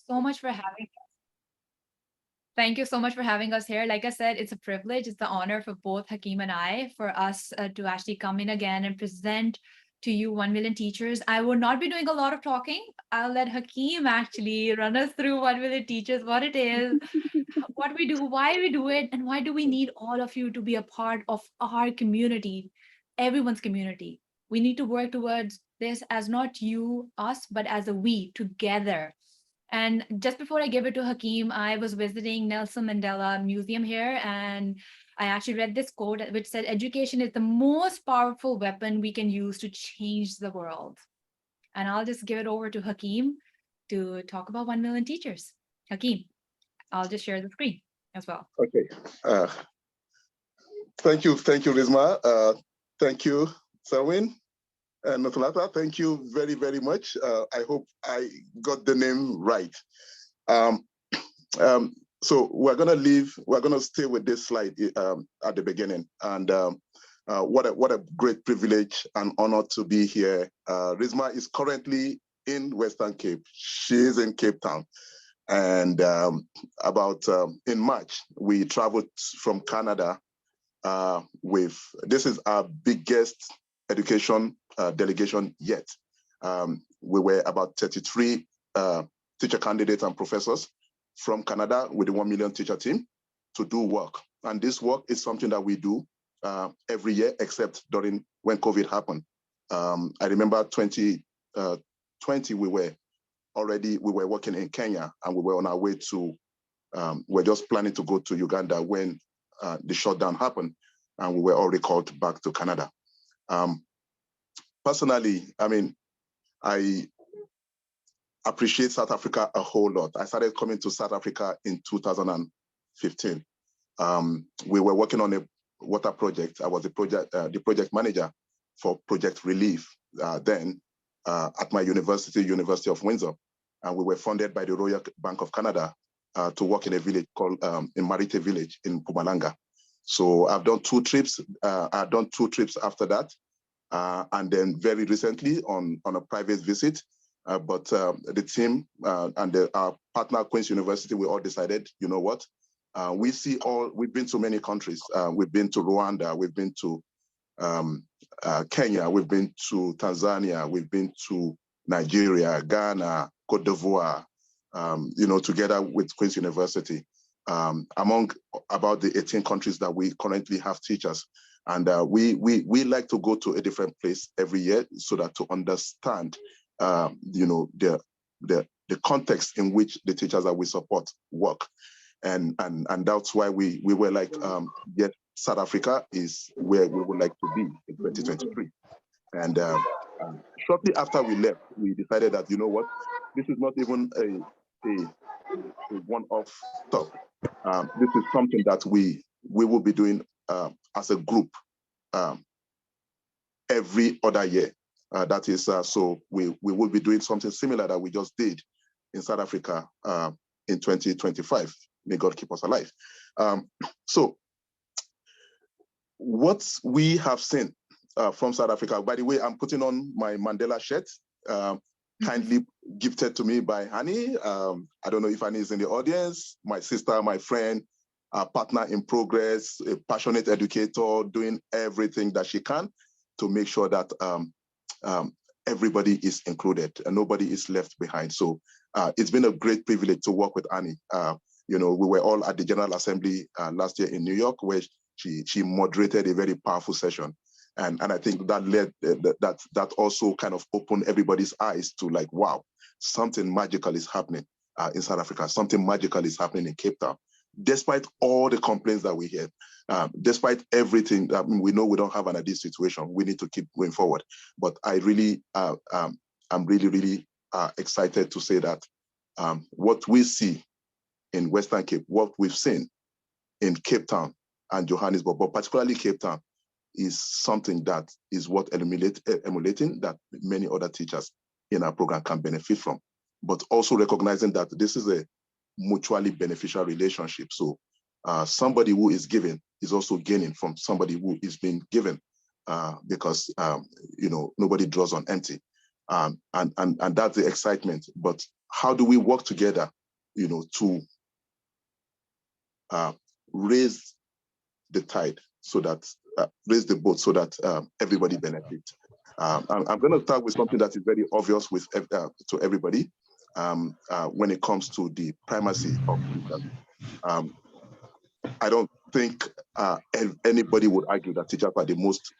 so much for having Thank you so much for having us here. Like I said, it's a privilege, it's the honor for both Hakeem and I for us to actually come in again and present to you 1 million teachers. I will not be doing a lot of talking. I'll let Hakeem actually run us through 1 million teachers, what it is, what we do, why we do it, and why do we need all of you to be a part of our community, everyone's community. We need to work towards this as not you, us, but as a we together. And just before I give it to Hakeem, I was visiting Nelson Mandela Museum here, and I actually read this quote which said, "Education is the most powerful weapon we can use to change the world." And I'll just give it over to Hakeem to talk about 1 million teachers. Hakeem, I'll just share the screen as well. Okay. Uh, thank you, Rizma. Thank you, Selwyn. And Notolata, thank you very, very much. I hope I got the name right. Um, so we're gonna stay with this slide at the beginning. And what a great privilege and honor to be here. Rizma is currently in Western Cape. She is in Cape Town. And in March, we traveled from Canada this is our biggest education delegation yet. We were about 33 teacher candidates and professors from Canada with the 1 million teacher team to do work. And this work is something that we do every year, except during when COVID happened. I remember 2020, we were working in Kenya, and we were on our way to, we're just planning to go to Uganda when the shutdown happened, and we were all recalled back to Canada. Personally, I mean, I appreciate South Africa a whole lot. I started coming to South Africa in 2015. We were working on a water project. I was the project manager for Project Relief then at my university, University of Windsor. And we were funded by the Royal Bank of Canada to work in a village called in Marite village in Mpumalanga. So I've done 2 trips. I've done 2 trips after that. And then very recently on a private visit. But the team and our partner, Queen's University, we all decided, you know what? We've been to many countries. We've been to Rwanda, we've been to Kenya, we've been to Tanzania, we've been to Nigeria, Ghana, Cote d'Ivoire, together with Queen's University, among about the 18 countries that we currently have teachers. And we like to go to a different place every year so that to understand, the context in which the teachers that we support work. And that's why we were like, yes, South Africa is where we would like to be in 2023. And shortly after we left, we decided that, you know what, this is not even a one-off stuff. This is something that we will be doing as a group every other year. That is, so we will be doing something similar that we just did in South Africa in 2025. May God keep us alive. So what we have seen from South Africa, by the way, I'm putting on my Mandela shirt, kindly gifted to me by Annie. I don't know if Annie is in the audience, my sister, my friend, partner in progress, a passionate educator, doing everything that she can to make sure that everybody is included and nobody is left behind. So it's been a great privilege to work with Annie. We were all at the General Assembly last year in New York, where she moderated a very powerful session. And I think that led that also kind of opened everybody's eyes to like, wow, something magical is happening in South Africa. Something magical is happening in Cape Town. Despite all the complaints that we hear, despite everything, we know we don't have an ideal situation. We need to keep going forward. But I really, I'm really excited to say that what we see in Western Cape, what we've seen in Cape Town and Johannesburg, but particularly Cape Town, is something that is worth emulating that many other teachers in our program can benefit from, but also recognizing that this is a mutually beneficial relationship. So somebody who is giving is also gaining from somebody who is being given because nobody draws on empty. And that's the excitement. But how do we work together, to raise the tide so that raise the boat so that everybody benefits. I'm going to start with something that is very obvious to everybody when it comes to the primacy of teachers. I don't think anybody would argue that teachers are the most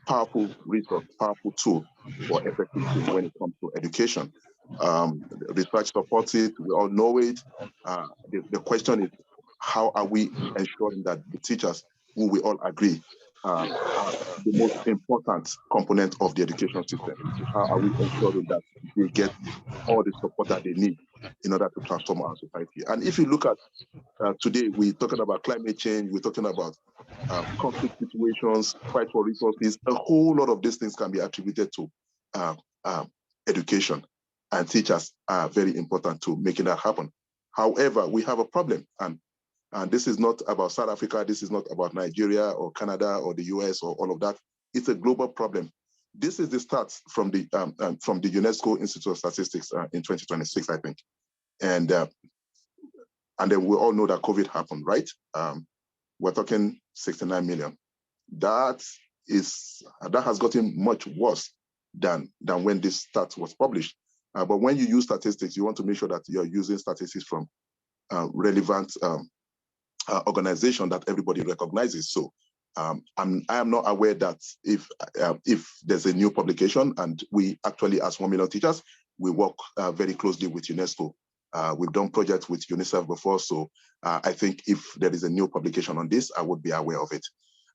powerful resource, powerful tool for effective change when it comes to education. Research supports it, we all know it. The question is, how are we ensuring that the teachers, who we all agree are the most important component of the education system, how are we ensuring that they get all the support that they need in order to transform our society? And if you look at today, we're talking about climate change, we're talking about conflict situations, fight for resources. A whole lot of these things can be attributed to education, and teachers are very important to making that happen. However, we have a problem, and this is not about South Africa, this is not about Nigeria or Canada or the US or all of that. It's a global problem. This is the stats from the UNESCO Institute of Statistics in 2026, I think. And then we all know that COVID happened, right? We're talking 69 million. That has gotten much worse than when this stat was published. But when you use statistics, you want to make sure that you're using statistics from relevant organization that everybody recognizes. So I am not aware that if there's a new publication, and we actually, as 1 Million Teachers, we work very closely with UNESCO. We've done projects with UNICEF before, so I think if there is a new publication on this, I would be aware of it.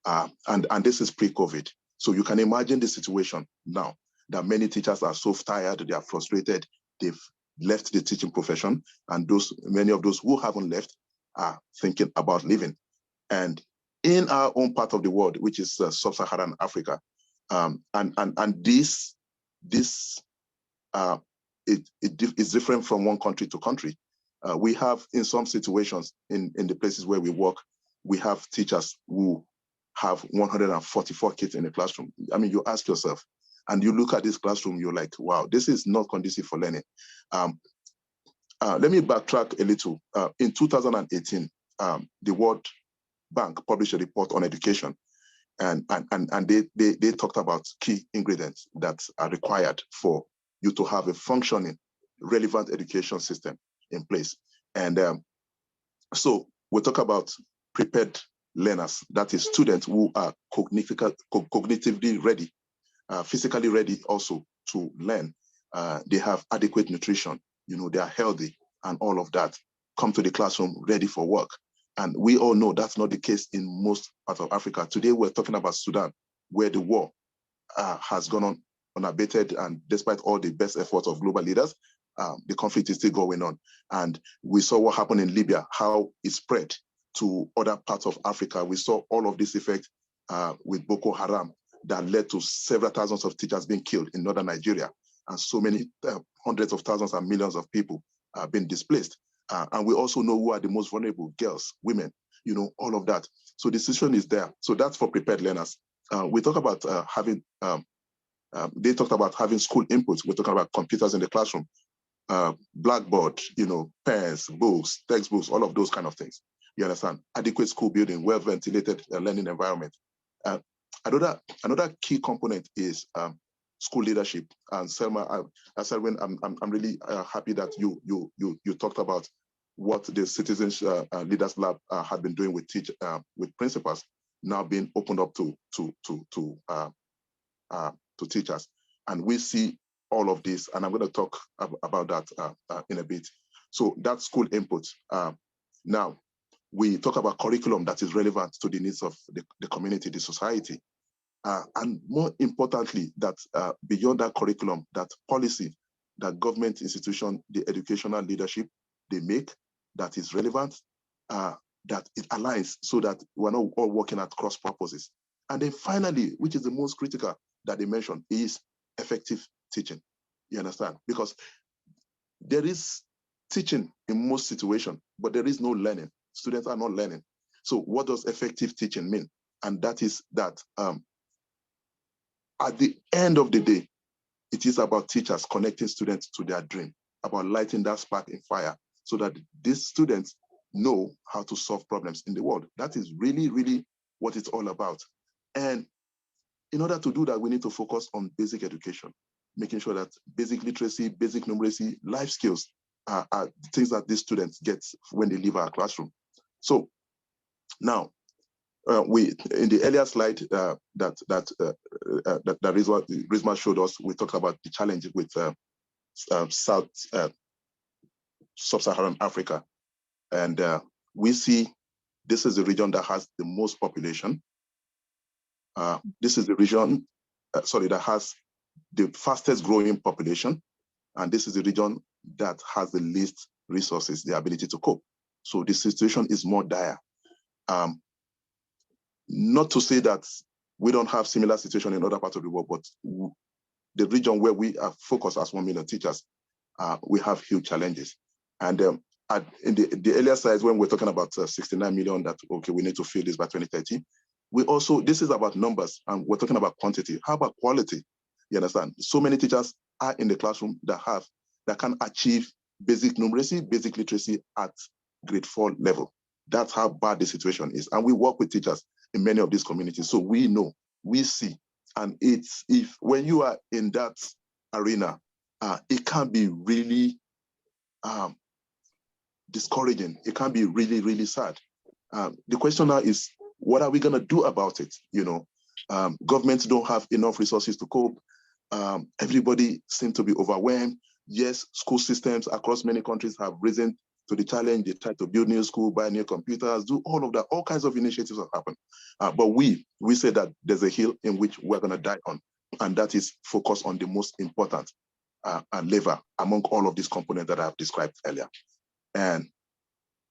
And this is pre-COVID. So you can imagine the situation now that many teachers are so tired, they are frustrated, they've left the teaching profession, and many of those who haven't left are thinking about leaving. And in our own part of the world, which is sub-Saharan Africa, and this is different from one country to country. We have, in some situations, in the places where we work, we have teachers who have 144 kids in a classroom. I mean, you ask yourself, and you look at this classroom, you're like, wow, this is not conducive for learning. Let me backtrack a little. In 2018, the World Bank published a report on education, and they talked about key ingredients that are required for you to have a functioning, relevant education system in place. And so we talk about prepared learners, that is students who are cognitively ready, physically ready also to learn. They have adequate nutrition, they are healthy, and all of that, come to the classroom ready for work. And we all know that's not the case in most parts of Africa. Today, we're talking about Sudan, where the war has gone on unabated, and despite all the best efforts of global leaders, the conflict is still going on. And we saw what happened in Libya, how it spread to other parts of Africa. We saw all of this effect with Boko Haram that led to several thousands of teachers being killed in northern Nigeria, and so many hundreds of thousands and millions of people being displaced. And we also know who are the most vulnerable: girls, women, all of that. So the situation is there. So that's for prepared learners. We talk about having, they talked about having school inputs. We're talking about computers in the classroom, blackboard, pens, books, textbooks, all of those kind of things. You understand? Adequate school building, well-ventilated learning environment. Another key component is school leadership. And Selma, Selwyn, I'm really happy that you talked about what the Citizens Leaders Lab had been doing with principals, now being opened up to teachers. And we see all of this, and I'm going to talk about that in a bit. So that's school input. Now, we talk about curriculum that is relevant to the needs of the community, the society. And more importantly, that beyond that curriculum, that policy, that government institution, the educational leadership they make, that is relevant, that it aligns so that we're not all working at cross purposes. And then finally, which is the most critical that they mentioned, is effective teaching. You understand? Because there is teaching in most situations, but there is no learning. Students are not learning. So what does effective teaching mean? And that is that at the end of the day, it is about teachers connecting students to their dream. about lighting that spark in fire so that these students know how to solve problems in the world. That is really, really what it's all about. And in order to do that, we need to focus on basic education, making sure that basic literacy, basic numeracy, life skills are things that these students get when they leave our classroom. So now, we in the earlier slide that Rizma showed us, we talked about the challenge with Sub-Saharan Africa, and we see this is the region that has the most population. This is the region, that has the fastest growing population, and this is the region that has the least resources, the ability to cope. So the situation is more dire. Not to say that we don't have similar situation in other parts of the world, but the region where we are focused as 1 million teachers, we have huge challenges. And in the earlier slides, when we're talking about 69 million, that, okay, we need to fill this by 2030, we also, this is about numbers, and we're talking about quantity. How about quality? You understand? So many teachers are in the classroom that can achieve basic numeracy, basic literacy at grade 4 level. That's how bad the situation is. And we work with teachers in many of these communities. So we know, we see, and it's, when you are in that arena, it can be really discouraging. It can be really, really sad. The question now is, what are we gonna do about it? You know, governments don't have enough resources to cope. Everybody seems to be overwhelmed. Yes, school systems across many countries have risen to the challenge. They try to build new school, buy new computers, do all of that. All kinds of initiatives have happened. But we say that there's a hill in which we're gonna die on, and that is focus on the most important lever among all of these components that I have described earlier. And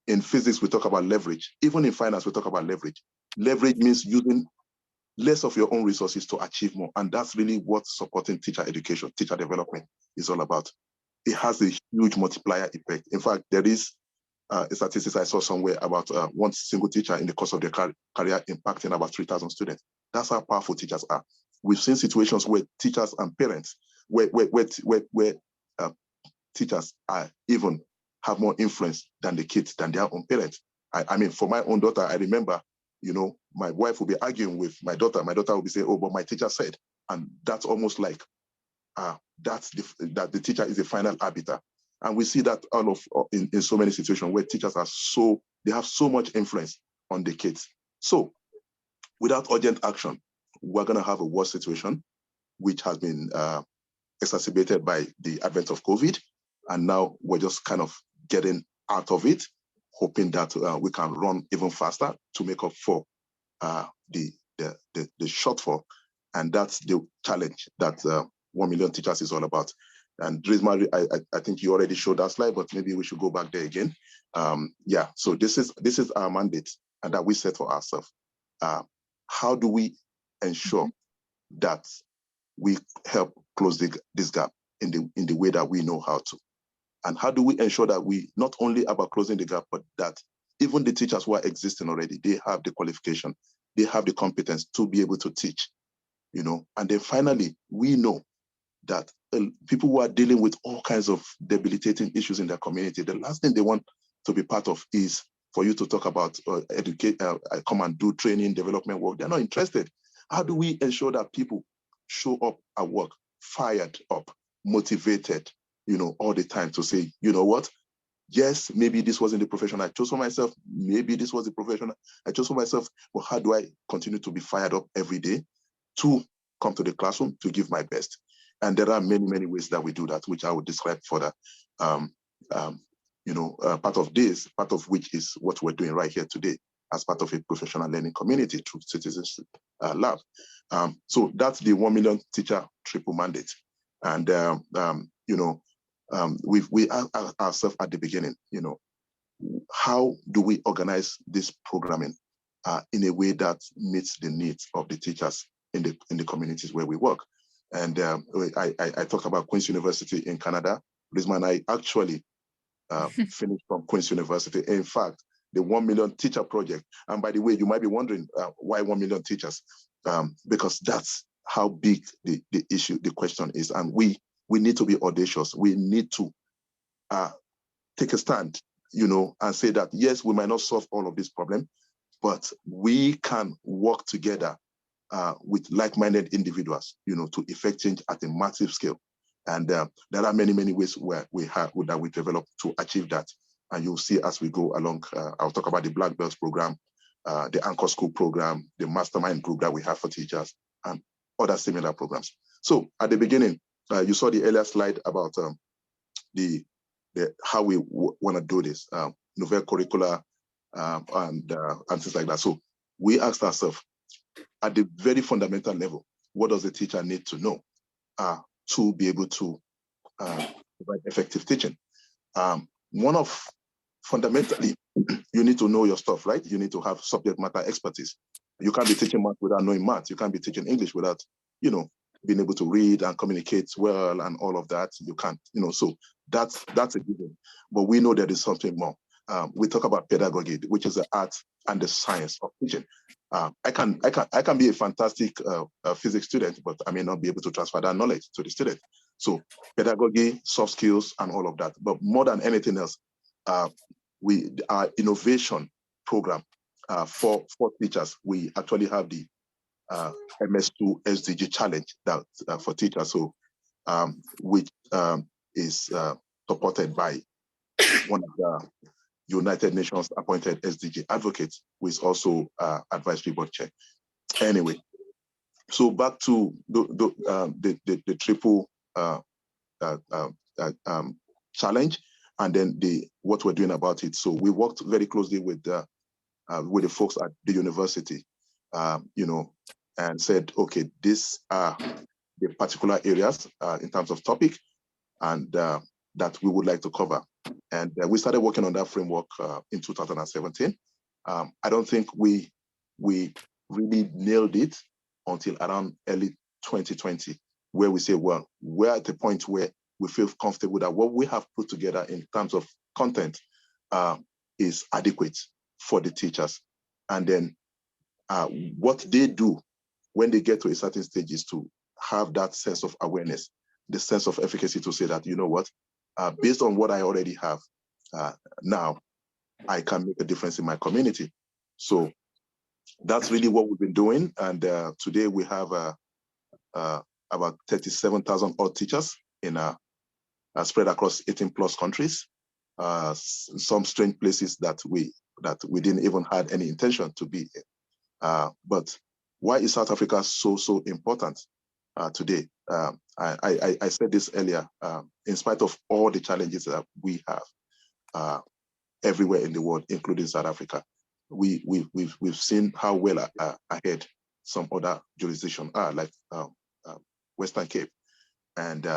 in physics, we talk about leverage. Even in finance, we talk about leverage. Leverage means using less of your own resources to achieve more. And that's really what supporting teacher education, teacher development is all about. It has a huge multiplier effect. In fact, there is a statistics I saw somewhere about one single teacher in the course of their career impacting about 3,000 students. That's how powerful teachers are. We've seen situations where teachers and parents, where teachers are even have more influence than the kids, than their own parents. I mean, for my own daughter, I remember, you know, my wife will be arguing with my daughter. My daughter will be saying, oh, but my teacher said, and that's almost like that the teacher is the final arbiter. And we see that in so many situations where teachers are they have so much influence on the kids. So without urgent action, we're gonna have a worse situation, which has been exacerbated by the advent of COVID. And now we're just kind of getting out of it, hoping that we can run even faster to make up for the shortfall. And that's the challenge that 1 million teachers is all about. And Rizma, I think you already showed that slide, but maybe we should go back there again. Yeah, so this is our mandate and that we set for ourselves. How do we ensure that we help close this gap in the way that we know how to? And how do we ensure that we not only about closing the gap, but that even the teachers who are existing already, they have the qualification, they have the competence to be able to teach, you know? And then finally, we know that people who are dealing with all kinds of debilitating issues in their community, the last thing they want to be part of is for you to talk about come and do training, development work. They're not interested. How do we ensure that people show up at work, fired up, motivated, you know, all the time to say, you know what? Yes, maybe this wasn't the profession I chose for myself. Maybe this was the profession I chose for myself. But how do I continue to be fired up every day to come to the classroom to give my best? And there are many, many ways that we do that, which I will describe further. You know, part of which is what we're doing right here today as part of a professional learning community through Citizenship Lab. So that's the 1 million teacher triple mandate. And, you know, we ask ourselves at the beginning, you know, how do we organize this programming in a way that meets the needs of the teachers in the communities where we work? And I talk about Queen's University in Canada. Rizma and I actually finished from Queen's University. In fact, the 1 million teacher project. And by the way, you might be wondering why 1 million teachers? Because that's how big the issue, the question is. And we need to be audacious. We need to take a stand, and say that, yes, we might not solve all of this problem, but we can work together with like-minded individuals, to effect change at a massive scale. And there are many, many ways where that we develop to achieve that. And you'll see as we go along, I'll talk about the Black Belts program, the Anchor School program, the mastermind group that we have for teachers, and other similar programs. So at the beginning, you saw the earlier slide about how we want to do this, novel curricula, and things like that. So we asked ourselves, at the very fundamental level, what does the teacher need to know to be able to provide effective teaching? Fundamentally, you need to know your stuff, right? You need to have subject matter expertise. You can't be teaching math without knowing math. You can't be teaching English without, being able to read and communicate well and all of that. You can't, so that's a given. But we know there is something more. We talk about pedagogy, which is the art and the science of teaching. I can be a fantastic physics student, but I may not be able to transfer that knowledge to the student. So pedagogy, soft skills, and all of that. But more than anything else, our innovation program for teachers, we actually have the MS2 SDG challenge that for teachers, so which is supported by one of the United Nations appointed SDG advocates, who is also advisory board chair. Anyway, so back to the triple challenge, and then what we're doing about it. So we worked very closely with the folks at the university, and said, okay, these are the particular areas in terms of topic, and that we would like to cover. And we started working on that framework in 2017. I don't think we really nailed it until around early 2020, where we say, well, we're at the point where we feel comfortable that what we have put together in terms of content is adequate for the teachers. And then what they do when they get to a certain stage is to have that sense of awareness, the sense of efficacy to say that, you know what, based on what I already have, now I can make a difference in my community. So that's really what we've been doing. And today we have about 37,000 odd teachers in spread across 18 plus countries, some strange places that we didn't even have any intention to be in. But why is South Africa so important today? I said this earlier. In spite of all the challenges that we have everywhere in the world, including South Africa, we've seen how well ahead some other jurisdictions are, like Western Cape, and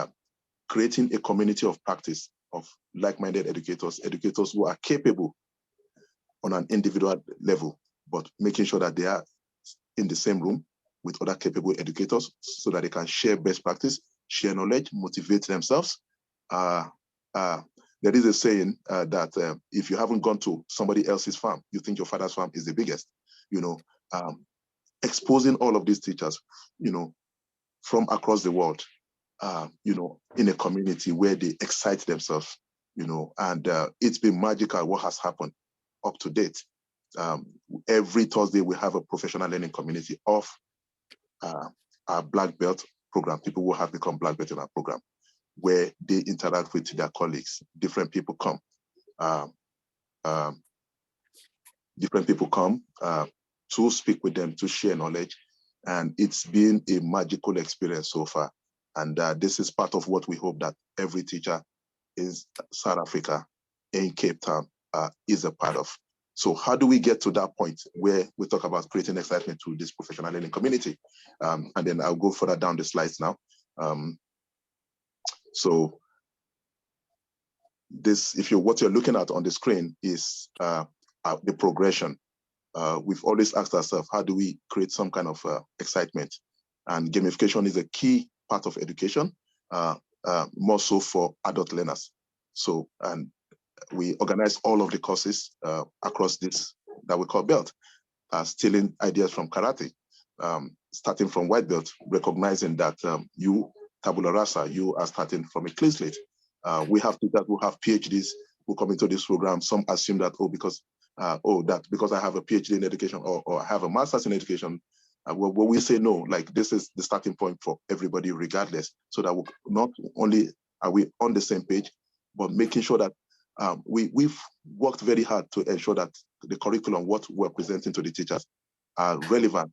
creating a community of practice of like-minded educators who are capable on an individual level, but making sure that they are in the same room with other capable educators so that they can share best practice, share knowledge, motivate themselves. There is a saying that if you haven't gone to somebody else's farm, you think your father's farm is the biggest. Exposing all of these teachers, from across the world, in a community where they excite themselves, and it's been magical what has happened up to date. Every Thursday we have a professional learning community of our Black Belt program, people who have become Black Belt in our program, where they interact with their colleagues. Different people come to speak with them, to share knowledge. And it's been a magical experience so far. And this is part of what we hope that every teacher in South Africa, in Cape Town, is a part of. So how do we get to that point where we talk about creating excitement to this professional learning community? And then I'll go further down the slides now. So this, what you're looking at on the screen is the progression. We've always asked ourselves, how do we create some kind of excitement? And gamification is a key part of education, more so for adult learners. So, and we organize all of the courses across this that we call belt, stealing ideas from karate, starting from white belt, recognizing that you, tabula rasa, you are starting from a clean slate. We have teachers who have PhDs who come into this program. Some assume that, because I have a PhD in education or I have a master's in education, well, we say no, like this is the starting point for everybody regardless, so that not only are we on the same page, but making sure that we've worked very hard to ensure that the curriculum, what we're presenting to the teachers, are relevant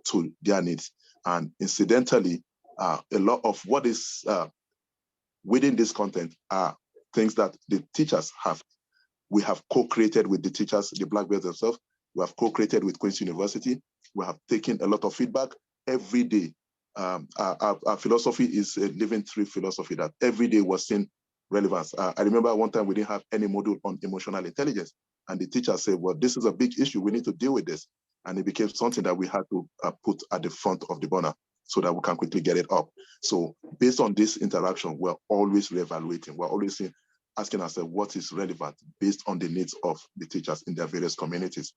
to their needs. And incidentally, a lot of what is within this content are things that the teachers have. We have co-created with the teachers, the Black Belts themselves. We have co-created with Queen's University. We have taken a lot of feedback every day. Our philosophy is a living through philosophy that every day was seeing relevance. I remember one time we didn't have any module on emotional intelligence, and the teacher said, well, this is a big issue. We need to deal with this. And it became something that we had to put at the front of the burner so that we can quickly get it up. So based on this interaction, we're always reevaluating. We're always asking ourselves what is relevant based on the needs of the teachers in their various communities.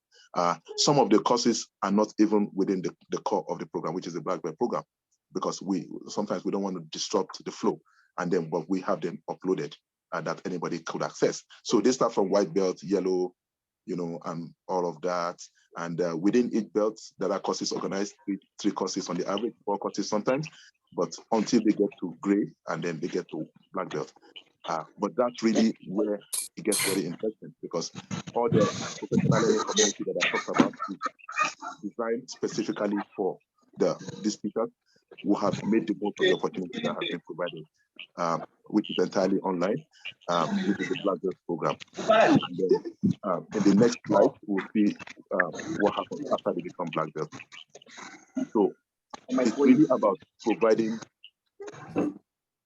Some of the courses are not even within the core of the program, which is the Black Belt program, because sometimes we don't want to disrupt the flow, but we have them uploaded that anybody could access. So they start from white belt, yellow, and all of that. And within each belt, there are courses organized, three courses on the average, 4 courses sometimes, but until they get to gray and then they get to black belt. But that's really where it gets very interesting, because all the professional learning community that I talked about is designed specifically for these speakers who have made the most of the opportunity that has been provided, which is entirely online, which is the Black Belt program. And then, in the next slide, we'll see what happens after they become Black Belt. So it's really about providing.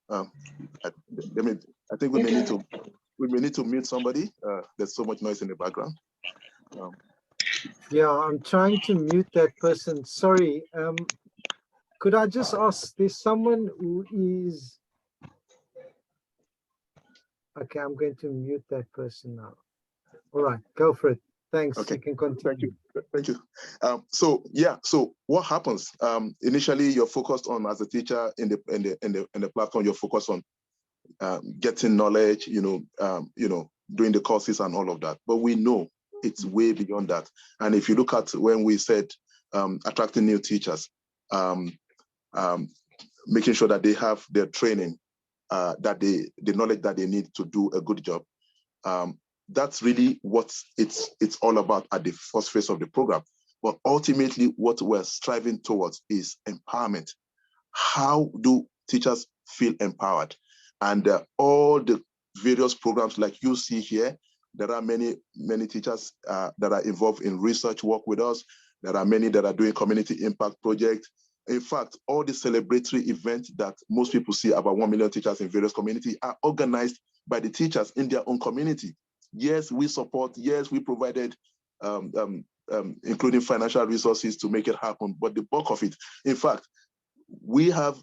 I think we may need to mute somebody. There's so much noise in the background. Yeah, I'm trying to mute that person. Sorry. Could I just ask, there's someone who is... Okay, I'm going to mute that person now. All right, go for it. Thanks. Okay. You can continue. Thank you. So what happens? Initially, you're focused on, as a teacher in the platform, you're focused on getting knowledge, doing the courses and all of that. But we know it's way beyond that. And if you look at when we said attracting new teachers, making sure that they have their training, that the knowledge that they need to do a good job. That's really what it's all about at the first phase of the program. But ultimately, what we're striving towards is empowerment. How do teachers feel empowered? And all the various programs like you see here, there are many teachers that are involved in research work with us. There are many that are doing community impact projects. In fact, all the celebratory events that most people see about 1 million teachers in various communities are organized by the teachers in their own community. Yes, we support. Yes, we provided, including financial resources to make it happen. But the bulk of it, in fact, we have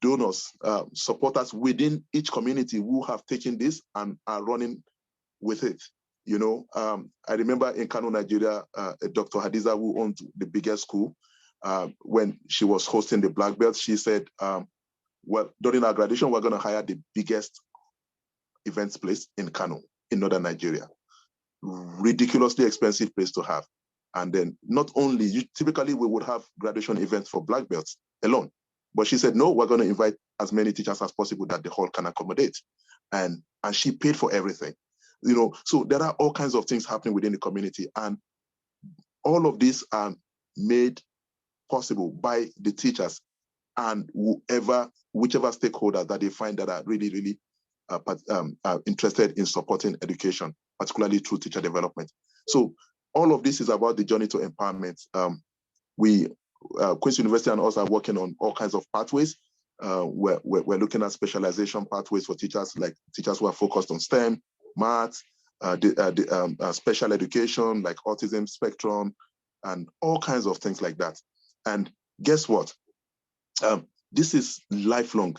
donors, supporters within each community who have taken this and are running with it. I remember in Kano, Nigeria, Dr. Hadiza, who owned the biggest school, when she was hosting the Black Belt, she said, well, during our graduation, we're going to hire the biggest events place in Kano, in northern Nigeria. Ridiculously expensive place to have. And then not only, typically we would have graduation events for Black Belts alone. But she said, no, we're going to invite as many teachers as possible that the hall can accommodate. And she paid for everything. So there are all kinds of things happening within the community. And all of these are made possible by the teachers and whichever stakeholders that they find that are really, really interested in supporting education, particularly through teacher development. So all of this is about the journey to empowerment. Queen's University and us are working on all kinds of pathways. We're looking at specialization pathways for teachers, like teachers who are focused on STEM, math, special education, like autism spectrum, and all kinds of things like that. And guess what? This is lifelong.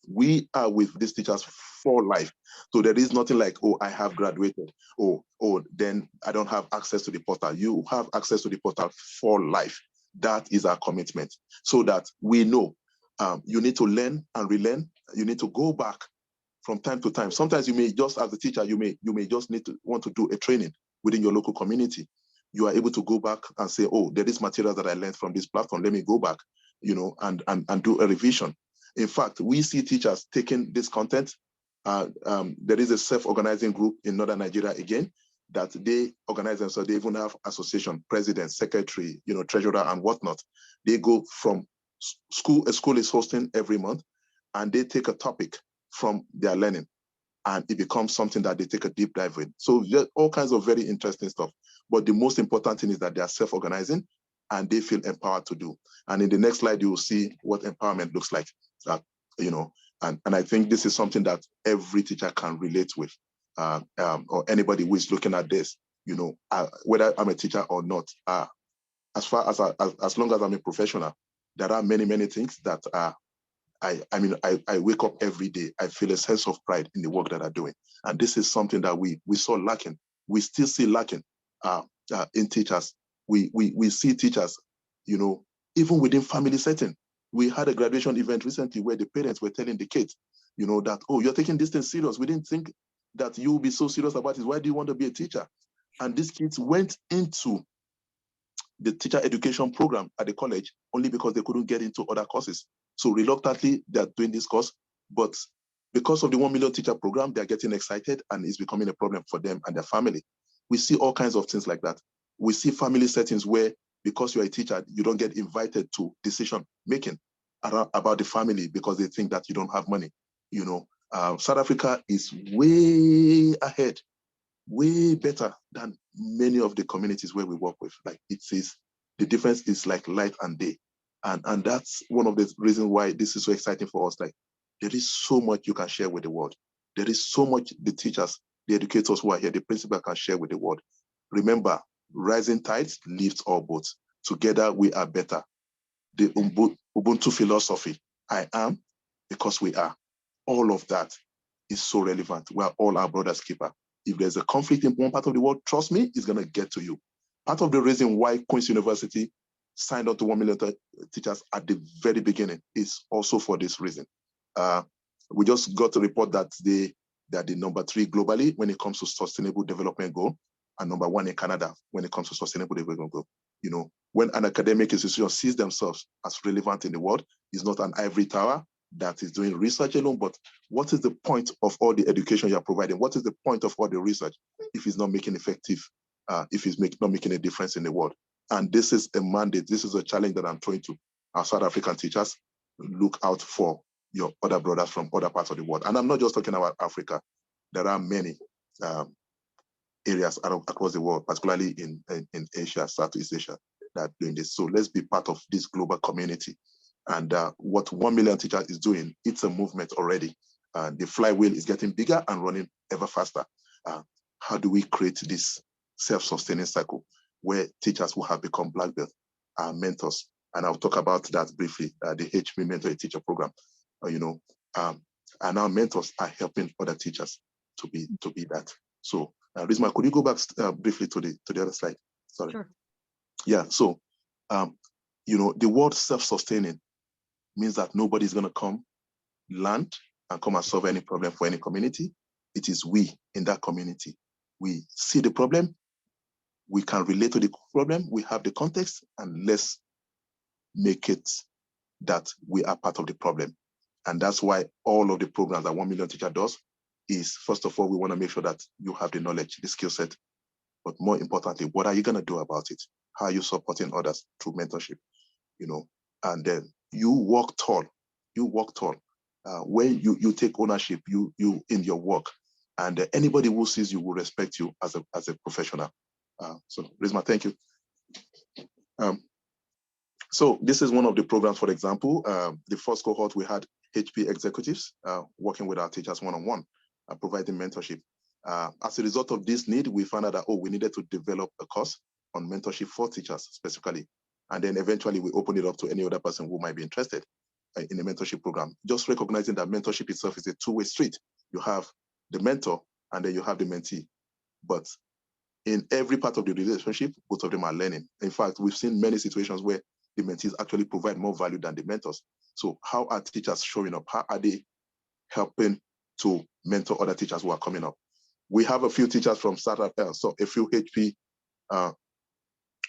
We are with these teachers for life. So there is nothing like, oh, I have graduated, or then I don't have access to the portal. You have access to the portal for life. That is our commitment, so that we know you need to learn and relearn. You need to go back from time to time. Sometimes you may just, as a teacher, you may just want to do a training within your local community. You are able to go back and say, oh, there is material that I learned from this platform. Let me go back, and do a revision. In fact, we see teachers taking this content. There is a self-organizing group in Northern Nigeria again, that they organize themselves. They even have association, president, secretary, treasurer and whatnot. They go from school, a school is hosting every month, and they take a topic from their learning, and it becomes something that they take a deep dive in. So there's all kinds of very interesting stuff. But the most important thing is that they are self-organizing and they feel empowered to do. And in the next slide, you will see what empowerment looks like. And I think this is something that every teacher can relate with, or anybody who is looking at this, whether I'm a teacher or not. As long as I'm a professional, there are many, many things that I wake up every day. I feel a sense of pride in the work that I'm doing. And this is something that we saw lacking. We still see lacking in teachers. We see teachers, even within family setting. We had a graduation event recently where the parents were telling the kids, that, oh, you're taking this thing serious. We didn't think that you'll be so serious about it. Why do you want to be a teacher? And these kids went into the teacher education program at the college only because they couldn't get into other courses. So reluctantly, they're doing this course, but because of the 1 Million Teacher program, they're getting excited and it's becoming a problem for them and their family. We see all kinds of things like that. We see family settings where, because you're a teacher, you don't get invited to decision making about the family because they think that you don't have money. South Africa is way ahead, way better than many of the communities where we work with. Like the difference is like light and day. And that's one of the reasons why this is so exciting for us. Like, there is so much you can share with the world. There is so much the teachers, the educators who are here, the principal can share with the world. Remember, rising tides lifts all boats. Together we are better. The Ubuntu philosophy, I am because we are. All of that is so relevant. We are all our brother's keeper. If there's a conflict in one part of the world, trust me, it's going to get to you. Part of the reason why Queen's University signed up to 1 million teachers at the very beginning is also for this reason. We just got a report that they're the number 3 globally when it comes to sustainable development goal, and number 1 in Canada when it comes to sustainable development goal. When an academic institution sees themselves as relevant in the world, it's not an ivory tower that is doing research alone, but what is the point of all the education you're providing? What is the point of all the research if it's not making effective, if it's not making a difference in the world? And this is a mandate, this is a challenge that I'm throwing to our South African teachers. Look out for your other brothers from other parts of the world. And I'm not just talking about Africa. There are many areas across the world, particularly in Asia, Southeast Asia, that are doing this. So let's be part of this global community. And what 1 million teachers is doing, it's a movement already. The flywheel is getting bigger and running ever faster. How do we create this self-sustaining cycle where teachers will have become black belt, mentors? And I'll talk about that briefly, the HP Mentor a Teacher program. And our mentors are helping other teachers to be that. So, Rizma, could you go back briefly to the other slide? Sorry. Sure. Yeah. So, the word self-sustaining means that nobody's going to come land and come and solve any problem for any community. It is we in that community. We see the problem, we can relate to the problem, we have the context, and let's make it that we are part of the problem. And that's why all of the programs that 1 Million Teacher does is, first of all, we want to make sure that you have the knowledge, the skill set, but more importantly, what are you going to do about it? How are you supporting others through mentorship? And then you walk tall. When you take ownership, you in your work, and anybody who sees you will respect you as a professional. So, Rizma, thank you. So this is one of the programs. For example, the first cohort, we had HP executives working with our teachers one-on-one, providing mentorship. As a result of this need, we found out that, we needed to develop a course on mentorship for teachers specifically. And then eventually we opened it up to any other person who might be interested in the mentorship program. Just recognizing that mentorship itself is a two-way street. You have the mentor and then you have the mentee. But in every part of the relationship, both of them are learning. In fact, we've seen many situations where the mentees actually provide more value than the mentors. So how are teachers showing up? How are they helping to mentor other teachers who are coming up. We have a few teachers from South Africa, so a few HP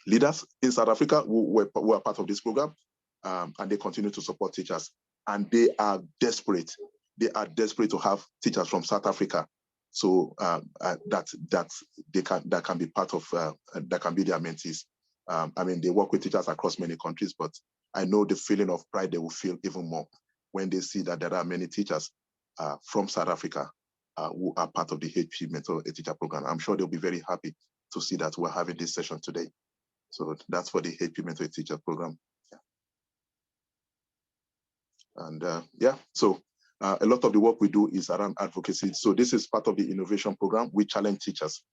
leaders in South Africa who are part of this program, and they continue to support teachers. And they are desperate. They are desperate to have teachers from South Africa, so that can be part of that can be their mentees. I mean, they work with teachers across many countries, but I know the feeling of pride they will feel even more when they see that there are many teachers from South Africa who are part of the HP Mentor a Teacher program. I'm sure they'll be very happy to see that we're having this session today. So that's for the HP Mentor a Teacher program. Yeah. And yeah, so a lot of the work we do is around advocacy. So this is part of the innovation program. We challenge teachers.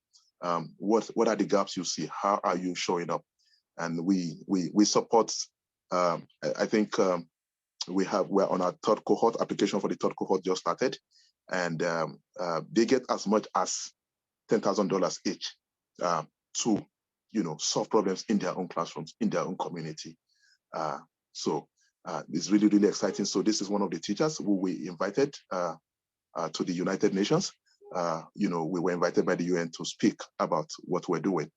What are the gaps you see? How are you showing up? And we support. I think we're on our third cohort. Application for the third cohort just started, and they get as much as $10,000 each to solve problems in their own classrooms, in their own community. So it's really, really exciting. So this is one of the teachers who we invited to the United Nations. We were invited by the UN to speak about what we're doing,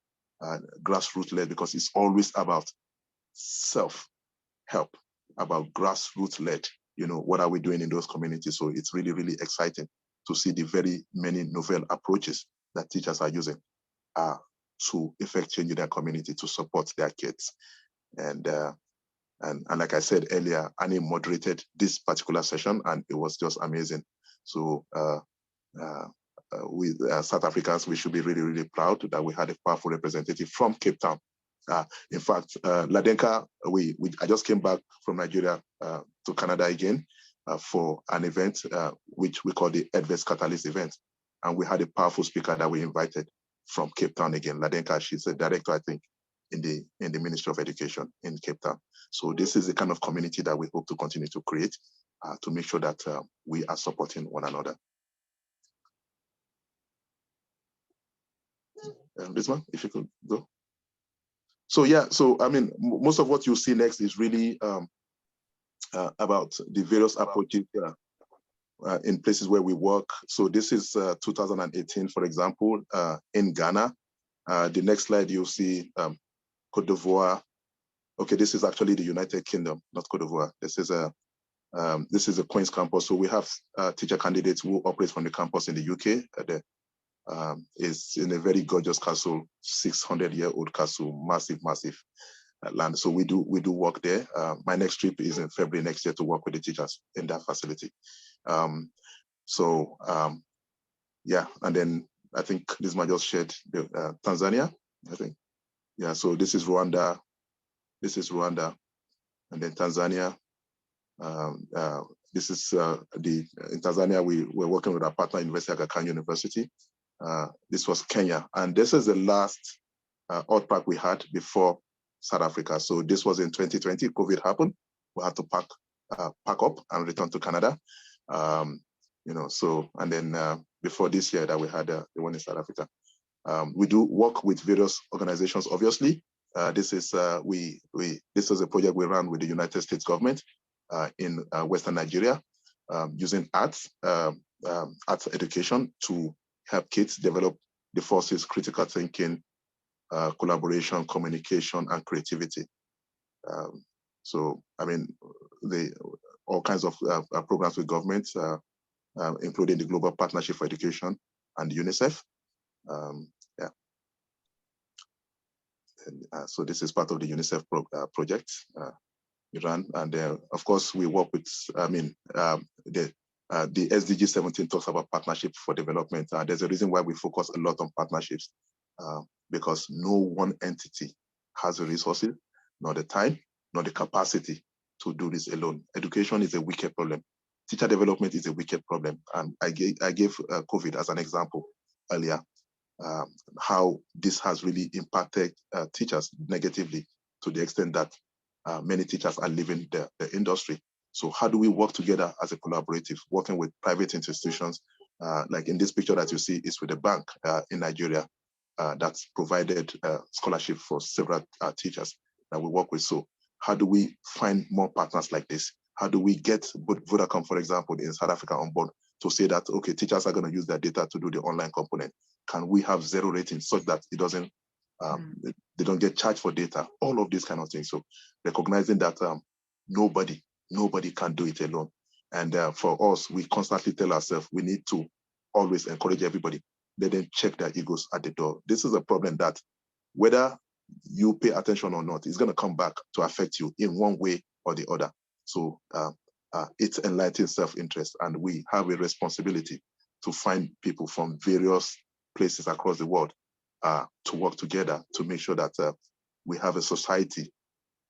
grassroots-led, because it's always about self-help, about grassroots-led. What are we doing in those communities? So it's really, really exciting to see the very many novel approaches that teachers are using to effect change in their community, to support their kids. And like I said earlier, Annie moderated this particular session, and it was just amazing. So we South Africans, we should be really, really proud that we had a powerful representative from Cape Town. In fact, Ladenka, I just came back from Nigeria to Canada again for an event which we call the EdVest Catalyst event. And we had a powerful speaker that we invited from Cape Town again. Ladenka, she's a director, I think, in the Ministry of Education in Cape Town. So this is the kind of community that we hope to continue to create to make sure that we are supporting one another. This one, if you could go. So yeah, so I mean, most of what you'll see next is really about the various approaches in places where we work. So this is 2018, for example, in Ghana. The next slide you'll see Cote d'Ivoire. Okay, this is actually the United Kingdom, not Cote d'Ivoire. This is the Queen's campus. So we have teacher candidates who operate from the campus in the UK. It's in a very gorgeous castle, 600-year-old castle, massive land. So we do work there. My next trip is in February next year to work with the teachers in that facility. Yeah, and then I think this might just shared Tanzania, I think. Yeah, so this is Rwanda. This is Rwanda, and then Tanzania. This is in Tanzania, we're working with our partner, University Aga Khan University. This was Kenya, and this is the last outbreak we had before South Africa. So this was in 2020. COVID happened. We had to pack up and return to Canada. So and then before this year that we had the one in South Africa. We do work with various organizations. Obviously, this is this is a project we ran with the United States government in Western Nigeria, using arts education to help kids develop the forces: critical thinking, collaboration, communication, and creativity. So, I mean, all kinds of programs with governments, including the Global Partnership for Education and UNICEF. Yeah. And, so this is part of the UNICEF project we run, and of course we work with. I mean, the SDG 17 talks about partnership for development. There's a reason why we focus a lot on partnerships, because no one entity has the resources, nor the time, nor the capacity to do this alone. Education is a wicked problem. Teacher development is a wicked problem. And I gave COVID as an example earlier, how this has really impacted teachers negatively to the extent that many teachers are leaving the industry. So how do we work together as a collaborative, working with private institutions? Like in this picture that you see is with a bank in Nigeria that's provided scholarship for several teachers that we work with. So how do we find more partners like this? How do we get Vodacom, for example, in South Africa on board to say that, okay, teachers are going to use their data to do the online component. Can we have 0 ratings such that it doesn't, they don't get charged for data? All of these kind of things. So recognizing that nobody can do it alone. And for us, we constantly tell ourselves we need to always encourage everybody. Let them check their egos at the door. This is a problem that whether you pay attention or not, it's going to come back to affect you in one way or the other. So it's enlightening self-interest, and we have a responsibility to find people from various places across the world to work together to make sure that we have a society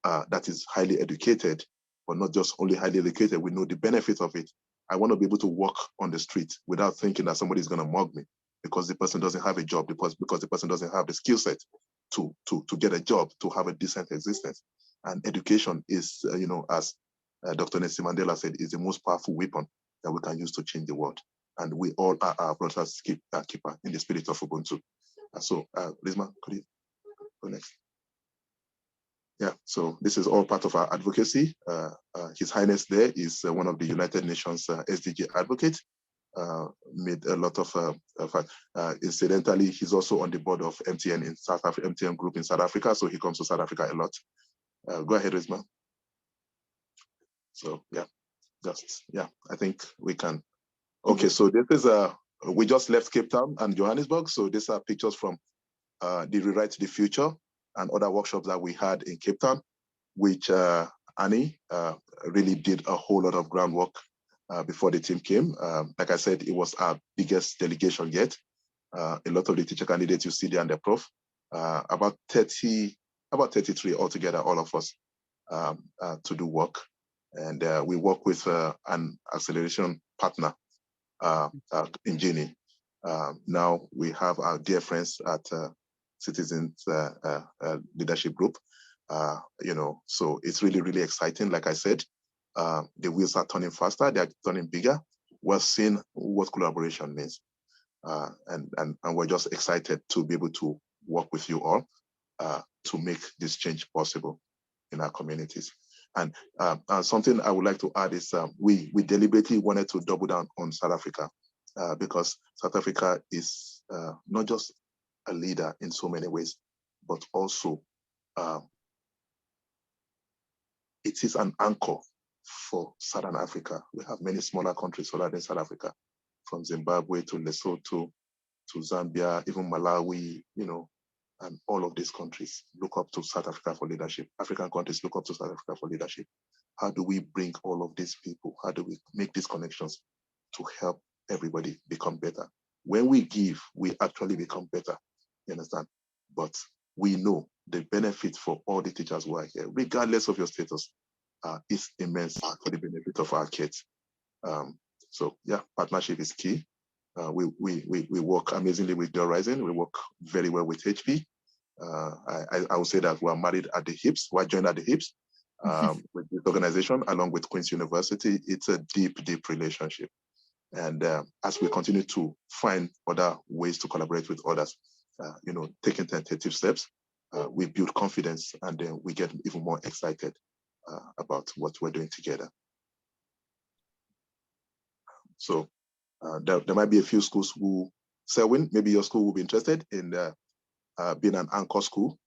that is highly educated, but not just only highly educated, we know the benefits of it. I want to be able to walk on the street without thinking that somebody is going to mug me because the person doesn't have a job, because the person doesn't have the skill set to get a job, to have a decent existence. And education is, as Dr. Nelson Mandela said, is the most powerful weapon that we can use to change the world. And we all are our brother's keeper in the spirit of Ubuntu. So, Rizma, could you go next? Yeah, so this is all part of our advocacy. His Highness there is one of the United Nations SDG advocates. Made a lot of, incidentally, he's also on the board of MTN in South Africa, MTN Group in South Africa, so he comes to South Africa a lot. Go ahead, Rizma. So yeah, I think we can. Okay, so this is we just left Cape Town and Johannesburg, so these are pictures from the Rewrite the Future and other workshops that we had in Cape Town, which Annie really did a whole lot of groundwork before the team came. Like I said, it was our biggest delegation yet. A lot of the teacher candidates you see there and the prof, about 33 altogether, all of us to do work. And we work with an acceleration partner in Guinea. Now we have our dear friends at Citizens Leadership Group. So it's really, really exciting. Like I said, the wheels are turning faster, they're turning bigger. We're seeing what collaboration means. And we're just excited to be able to work with you all to make this change possible in our communities. And something I would like to add is we deliberately wanted to double down on South Africa because South Africa is not just a leader in so many ways, but also it is an anchor for Southern Africa. We have many smaller countries other than South Africa, from Zimbabwe to Lesotho to Zambia, even Malawi, and all of these countries look up to South Africa for leadership. African countries look up to South Africa for leadership. How do we bring all of these people? How do we make these connections to help everybody become better? When we give, we actually become better, you understand? But we know the benefit for all the teachers who are here, regardless of your status, is immense for the benefit of our kids. So yeah, partnership is key. We work amazingly with Dell Rising. We work very well with HP. I would say that we're married at the hips. We're joined at the hips with this organization, along with Queen's University. It's a deep, deep relationship. And as we continue to find other ways to collaborate with others, taking tentative steps, we build confidence, and then we get even more excited about what we're doing together. So there might be a few schools who, Selwyn, maybe your school will be interested in being an anchor school.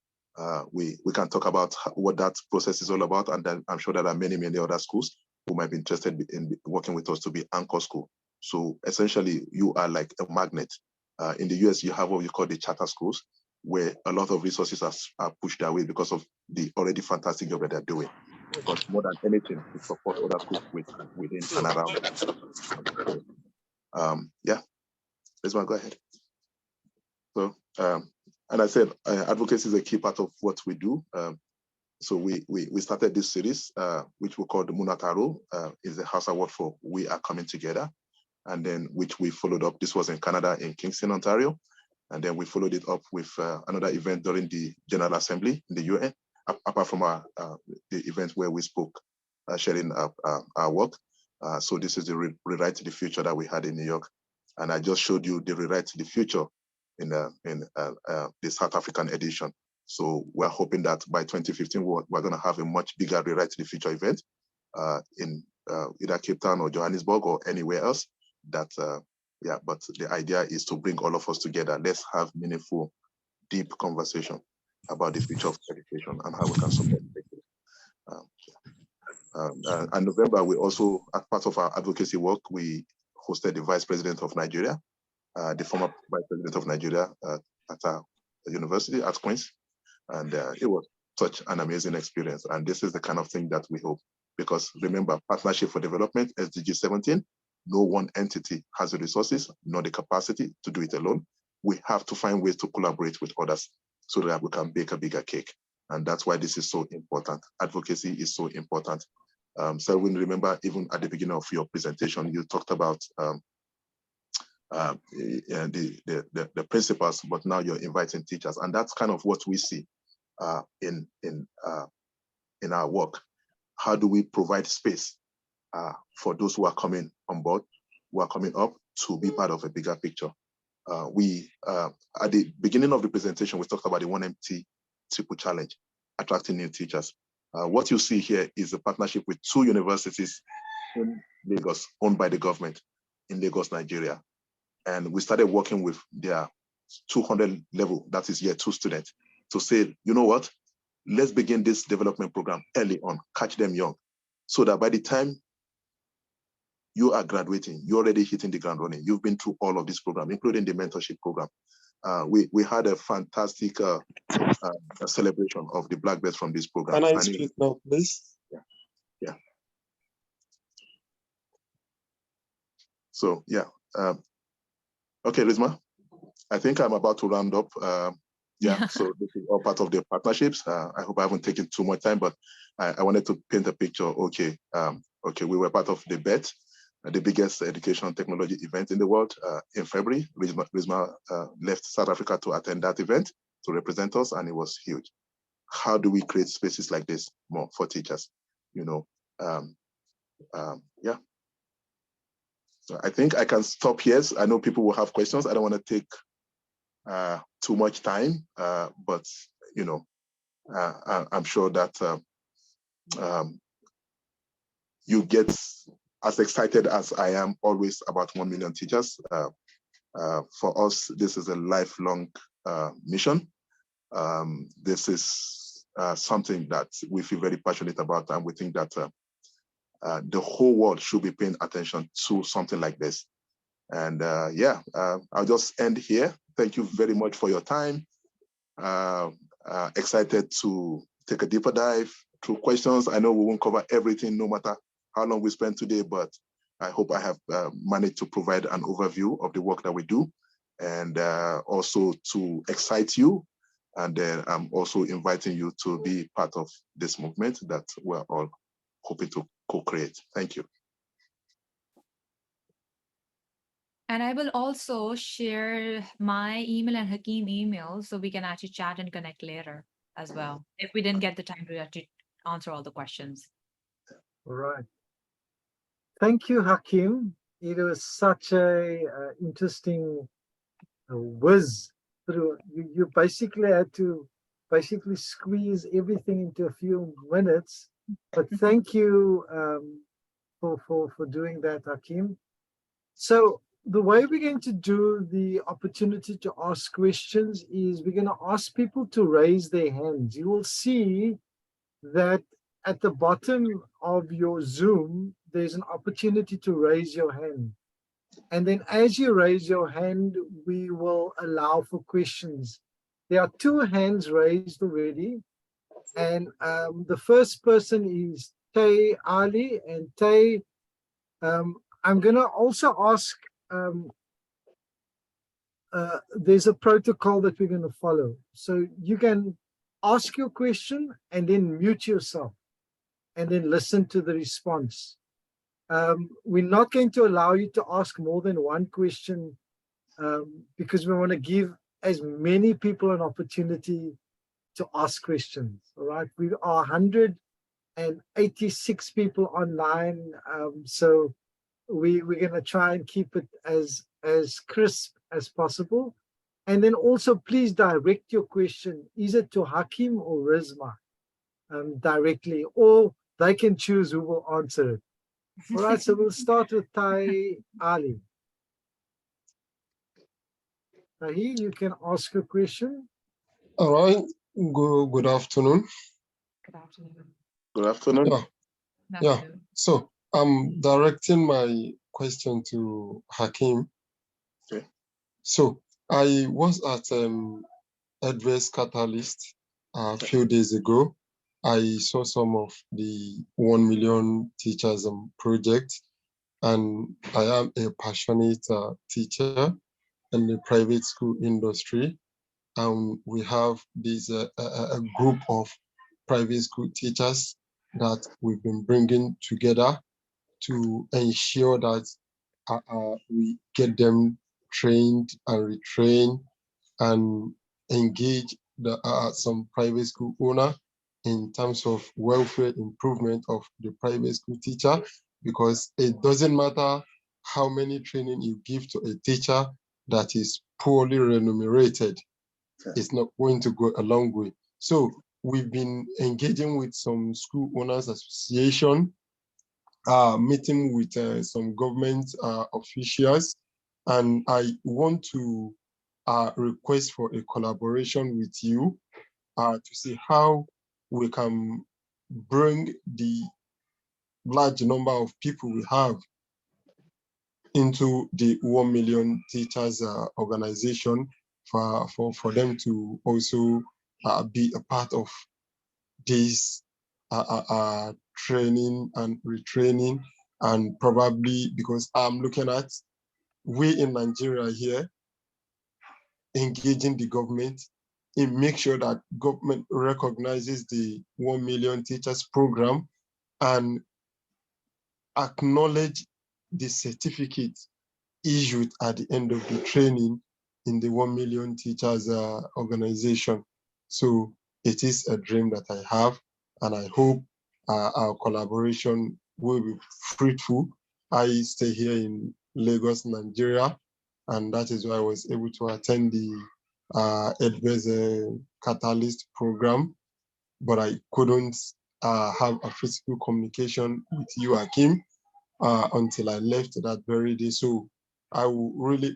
We can talk about what that process is all about, and then I'm sure there are many, many other schools who might be interested in working with us to be anchor school. So essentially, you are like a magnet. In the US, you have what you call the charter schools, where a lot of resources are pushed away because of the already fantastic job that they're doing. But more than anything, to support other schools within and around. So, yeah, let's go ahead. So, and I said, advocacy is a key part of what we do. So we started this series, which we call the Munataro, is the Hausa word for we are coming together. And then which we followed up, this was in Canada, in Kingston, Ontario. And then we followed it up with another event during the General Assembly in the UN, apart from the event where we spoke, sharing our work. So this is the Rewrite the Future that we had in New York. And I just showed you the Rewrite the Future in the South African edition. So we're hoping that by 2015, we're going to have a much bigger Rewrite the Future event in either Cape Town or Johannesburg or anywhere else. that, yeah, but the idea is to bring all of us together. Let's have meaningful, deep conversation about the future of education and how we can support it. And November, we also, as part of our advocacy work, we hosted the Vice President of Nigeria, the former Vice President of Nigeria at our university at Queen's. And it was such an amazing experience. And this is the kind of thing that we hope, because remember, Partnership for Development, SDG 17, no one entity has the resources, nor the capacity to do it alone. We have to find ways to collaborate with others so that we can bake a bigger cake. And that's why this is so important. Advocacy is so important. So we remember, even at the beginning of your presentation, you talked about the principals, but now you're inviting teachers. And that's kind of what we see in our work. How do we provide space for those who are coming on board, who are coming up, to be part of a bigger picture? At the beginning of the presentation, we talked about the 1MT triple challenge, attracting new teachers. What you see here is a partnership with 2 universities in Lagos, owned by the government in Lagos, Nigeria. And we started working with their 200 level, that is year 2 students, to say, you know what, let's begin this development program early on, catch them young, so that by the time you are graduating, you're already hitting the ground running. You've been through all of this program, including the mentorship program. We had a fantastic celebration of the Black Belts from this program. Can I speak now, please? Yeah. So, yeah. Okay, Rizma, I think I'm about to round up. Yeah, so this is all part of the partnerships. I hope I haven't taken too much time, but I wanted to paint a picture. Okay, okay, we were part of the BET, the biggest education technology event in the world in February. Rizma left South Africa to attend that event to represent us, and it was huge. How do we create spaces like this more for teachers? You know, yeah. So I think I can stop here. I know people will have questions. I don't want to take too much time, but you know, I'm sure that you get as excited as I am always about 1 million teachers. For us, this is a lifelong mission. This is something that we feel very passionate about, and we think that the whole world should be paying attention to something like this. And yeah, I'll just end here. Thank you very much for your time. Excited to take a deeper dive through questions. I know we won't cover everything, no matter how long we spend today, but I hope I have managed to provide an overview of the work that we do, and also to excite you. And then I'm also inviting you to be part of this movement that we're all hoping to co-create. Thank you. And I will also share my email and Hakeem email so we can actually chat and connect later as well, if we didn't get the time to actually answer all the questions. All right. Thank you, Hakeem. It was such a interesting whiz through. You basically had to squeeze everything into a few minutes. But thank you for doing that, Hakeem. So the way we're going to do the opportunity to ask questions is we're going to ask people to raise their hands. You will see that at the bottom of your Zoom, there's an opportunity to raise your hand. And then as you raise your hand, we will allow for questions. There are 2 hands raised already. And the first person is Tay Ali. And Tay, I'm going to also ask, there's a protocol that we're going to follow. So you can ask your question and then mute yourself and then listen to the response. We're not going to allow you to ask more than 1 question because we want to give as many people an opportunity to ask questions. All right, we are 186 people online, so we're going to try and keep it as crisp as possible. And then also please direct your question either to Hakeem or Rizma directly, or they can choose who will answer it. All right, so we'll start with Tay Ali. Tahi, you can ask a question. All right. Good afternoon. Good afternoon. Good afternoon. Yeah. Good Yeah. afternoon. So I'm directing my question to Hakeem. Okay. So I was at Adverse Catalyst a few days ago. I saw some of the 1 million teachers project, and I am a passionate teacher in the private school industry. And we have this a group of private school teachers that we've been bringing together to ensure that we get them trained and retrained and engage some private school owner in terms of welfare improvement of the private school teacher, because it doesn't matter how many training you give to a teacher that is poorly remunerated, it's not going to go a long way. So we've been engaging with some school owners association, meeting with some government officials, and I want to request for a collaboration with you to see how we can bring the large number of people we have into the 1 million teachers organization for them to also be a part of this training and retraining. And probably because I'm looking at, we in Nigeria here engaging the government in make sure that government recognizes the 1 million teachers program and acknowledge the certificate issued at the end of the training in the 1 million teachers organization. So it is a dream that I have, and I hope our collaboration will be fruitful. I stay here in Lagos, Nigeria, and that is why I was able to attend the Adverse Catalyst program, but I couldn't have a physical communication with you, Hakeem, until I left that very day. So I will really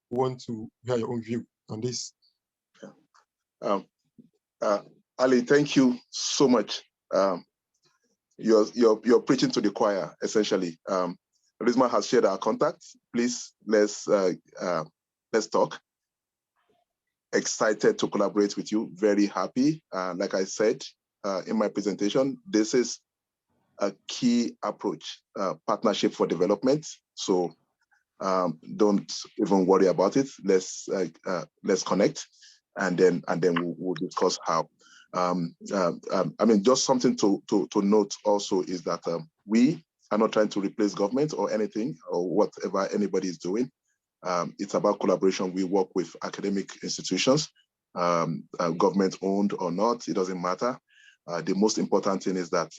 want to hear your own view on this. Um, Ali, thank you so much. You're preaching to the choir, essentially. Rizma has shared our contacts. Please, let's talk. Excited to collaborate with you. Very happy. Like I said in my presentation, this is a key approach, partnership for development. So don't even worry about it. Let's connect, and then we'll discuss how. I mean, just something to note also is that we are not trying to replace government or anything or whatever anybody is doing. It's about collaboration. We work with academic institutions, government owned or not, it doesn't matter. The most important thing is that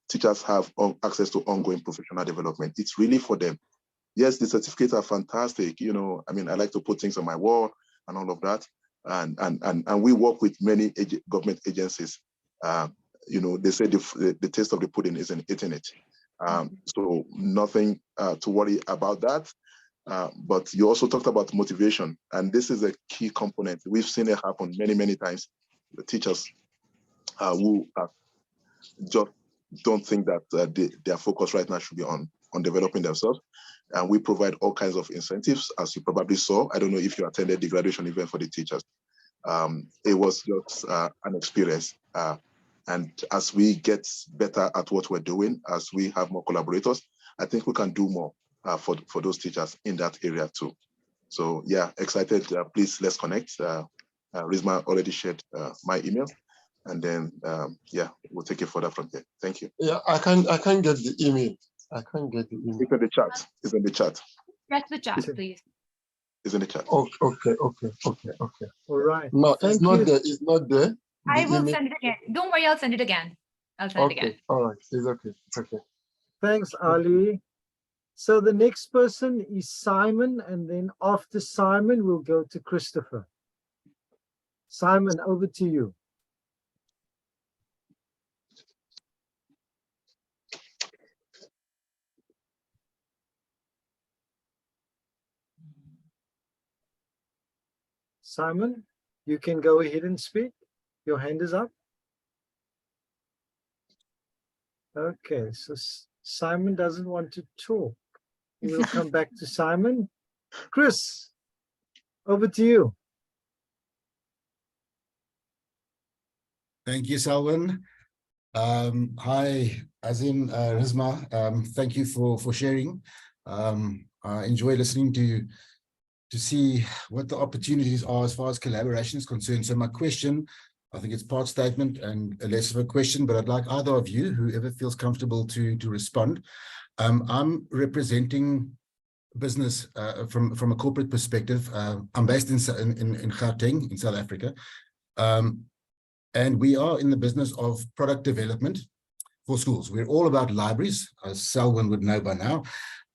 teachers have access to ongoing professional development. It's really for them. Yes, the certificates are fantastic. You know, I mean, I like to put things on my wall and all of that. And we work with many government agencies. You know, they say the taste of the pudding is in eating it. So nothing to worry about that. But you also talked about motivation, and this is a key component. We've seen it happen many, many times. The teachers who just don't think that their focus right now should be on developing themselves. And we provide all kinds of incentives, as you probably saw. I don't know if you attended the graduation event for the teachers. It was just an experience. And as we get better at what we're doing, as we have more collaborators, I think we can do more for those teachers in that area too. So yeah, excited. Please, let's connect. Rizma already shared my email. And then, yeah, we'll take it further from there. Thank you. Yeah, I can't get the email. I can't get the email. It's in the chat. It's in the chat. Check the chat, please. It's in the chat. Oh, okay. All right. No, Thank it's not you. there. It's not there. I The will email. send it again. Don't worry, I'll send it again. I'll send it again. Okay, all right. It's okay. It's okay. Thanks, Ali. So the next person is Simon, and then after Simon, we'll go to Christopher. Simon, over to you. Simon, you can go ahead and speak. Your hand is up. Okay, so Simon doesn't want to talk. We'll come back to Simon. Chris, over to you. Thank you, Selwyn. Hi, Azim, Rizma. Thank you for sharing. I enjoy listening to see what the opportunities are as far as collaboration is concerned. So my question, I think it's part statement and less of a question, but I'd like either of you, whoever feels comfortable to respond. I'm representing business from a corporate perspective. I'm based in Gauteng, in South Africa. And we are in the business of product development for schools. We're all about libraries, as Selwyn would know by now.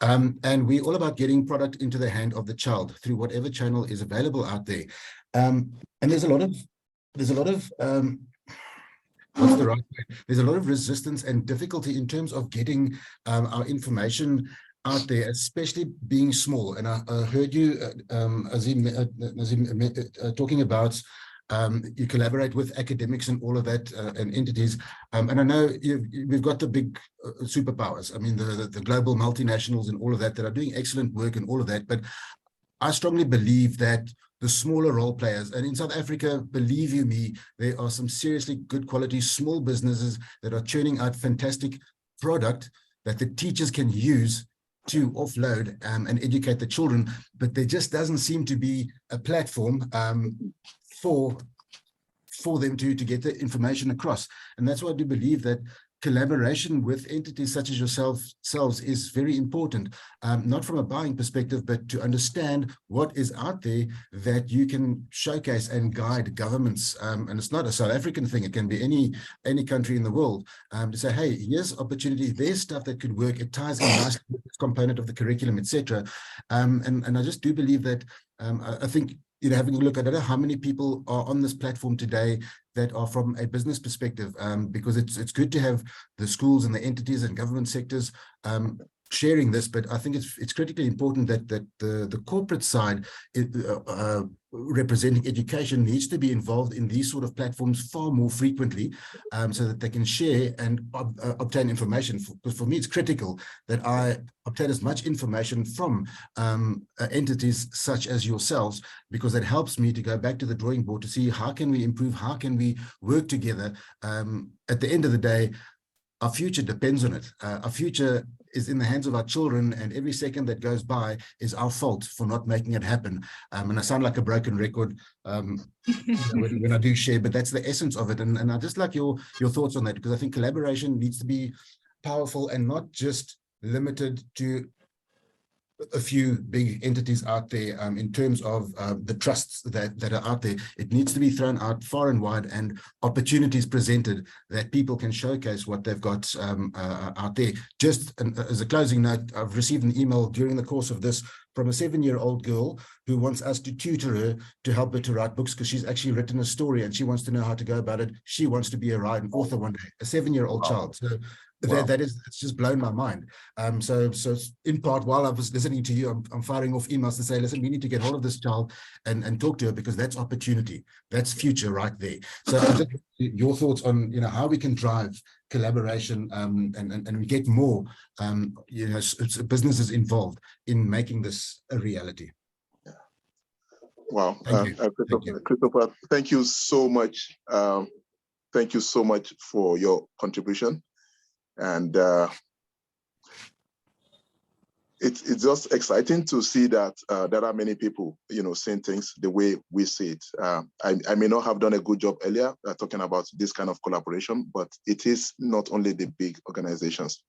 And we're all about getting product into the hand of the child through whatever channel is available out there. And there's a lot of what's the right way? There's a lot of resistance and difficulty in terms of getting our information out there, especially being small. And I heard you, Azim, talking about you collaborate with academics and all of that and entities. And I know we've got the big superpowers. I mean, the global multinationals and all of that are doing excellent work and all of that. But I strongly believe that the smaller role players, and in South Africa, believe you me, there are some seriously good quality small businesses that are churning out fantastic product that the teachers can use to offload and educate the children, but there just doesn't seem to be a platform for them to get the information across. And that's why I do believe that collaboration with entities such as yourselves is very important, not from a buying perspective, but to understand what is out there that you can showcase and guide governments. And it's not a South African thing, it can be any country in the world, to say, hey, here's opportunity, there's stuff that could work, it ties in nicely with this component of the curriculum, etc. And I just do believe that, I think, you know, having a look, I don't know how many people are on this platform today that are from a business perspective, because it's good to have the schools and the entities and government sectors sharing this, but I think it's critically important that the corporate side representing education needs to be involved in these sort of platforms far more frequently, so that they can share and obtain information. For me, it's critical that I obtain as much information from entities such as yourselves, because that helps me to go back to the drawing board to see how can we improve, how can we work together. At the end of the day, our future depends on it. Our future is in the hands of our children, and every second that goes by is our fault for not making it happen. And I sound like a broken record when I do share, but that's the essence of it. And I just like your thoughts on that, because I think collaboration needs to be powerful and not just limited to a few big entities out there. In terms of the trusts that are out there, it needs to be thrown out far and wide, and opportunities presented that people can showcase what they've got out there. Just as a closing note, I've received an email during the course of this from a 7-year-old girl who wants us to tutor her to help her to write books, because she's actually written a story and she wants to know how to go about it. She wants to be a writer, an author one day, a 7-year-old child. So it's just blown my mind. So in part, while I was listening to you, I'm firing off emails to say, listen, we need to get hold of this child and talk to her, because that's opportunity, that's future right there. So just your thoughts on, you know, how we can drive collaboration and we get more you know, businesses involved in making this a reality. Wow, Christopher, Christopher, thank you so much. Thank you so much for your contribution. And it's just exciting to see that there are many people, you know, saying things the way we see it. I may not have done a good job earlier talking about this kind of collaboration, but it is not only the big organizations.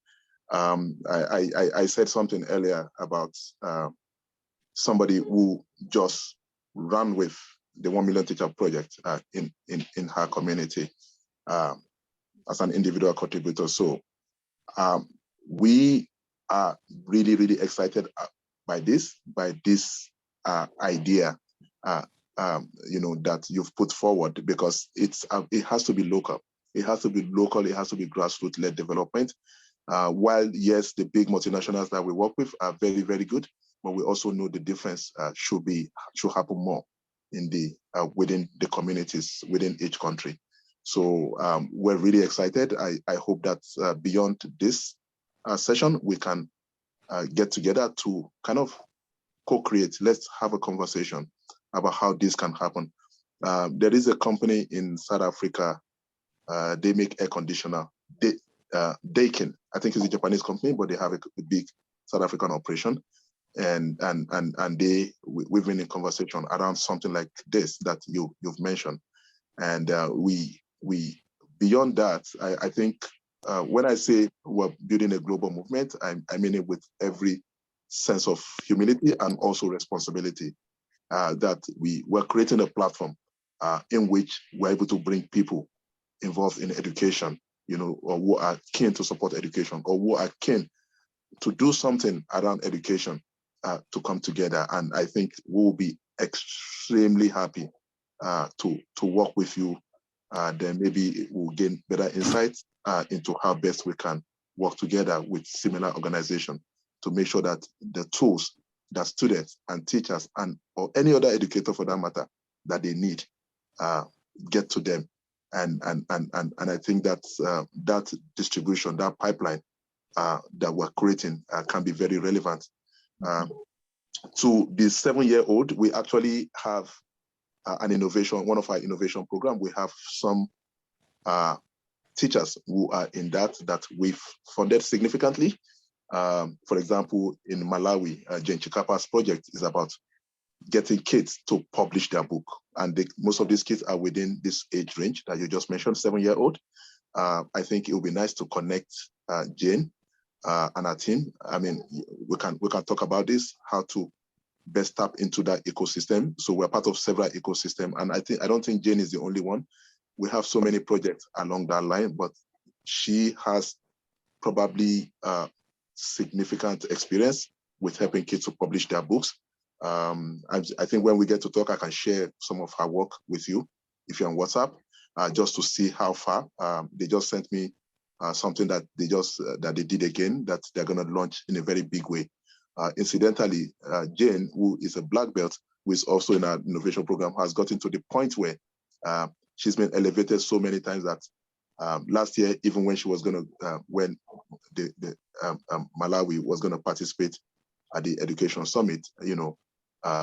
I said something earlier about somebody who just ran with the 1 Million Teacher Project in her community as an individual contributor. So we are really, really excited by this idea, you know, that you've put forward, because it has to be local. It has to be local. It has to be grassroots-led development. While yes, the big multinationals that we work with are very, very good, but we also know the difference should happen more. in the within the communities within each country. So we're really excited. I hope that beyond this session, we can get together to kind of co-create. Let's have a conversation about how this can happen. There is a company in South Africa. They make air conditioner. Daikin, I think it's a Japanese company, but they have a big South African operation. And we've been in conversation around something like this that you've mentioned. And we beyond that, I think when I say we're building a global movement, I mean it with every sense of humility and also responsibility. That we're creating a platform in which we're able to bring people involved in education, you know, or who are keen to support education, or who are keen to do something around education to come together. And I think we'll be extremely happy to work with you. Then maybe we'll gain better insights into how best we can work together with similar organizations to make sure that the tools that students and teachers or any other educator for that matter that they need get to them. And I think that that distribution, that pipeline that we're creating can be very relevant. To the 7-year-old, we actually have an innovation, one of our innovation program. We have some teachers who are in that we've funded significantly. For example, in Malawi, Jane Chikapa's project is about getting kids to publish their book. And most of these kids are within this age range that you just mentioned, 7-year-old. I think it would be nice to connect Jane and our team. I mean, we can talk about this, how to best tap into that ecosystem. So we're part of several ecosystems. And I don't think Jane is the only one. We have so many projects along that line, but she has probably significant experience with helping kids to publish their books. I think when we get to talk, I can share some of her work with you if you're on WhatsApp, just to see how far. They just sent me something that they did again, that they're going to launch in a very big way. Incidentally, Jane, who is a black belt, who is also in our innovation program, has gotten to the point where she's been elevated so many times that last year, even when she was going to, when the Malawi was going to participate at the Education Summit, you know,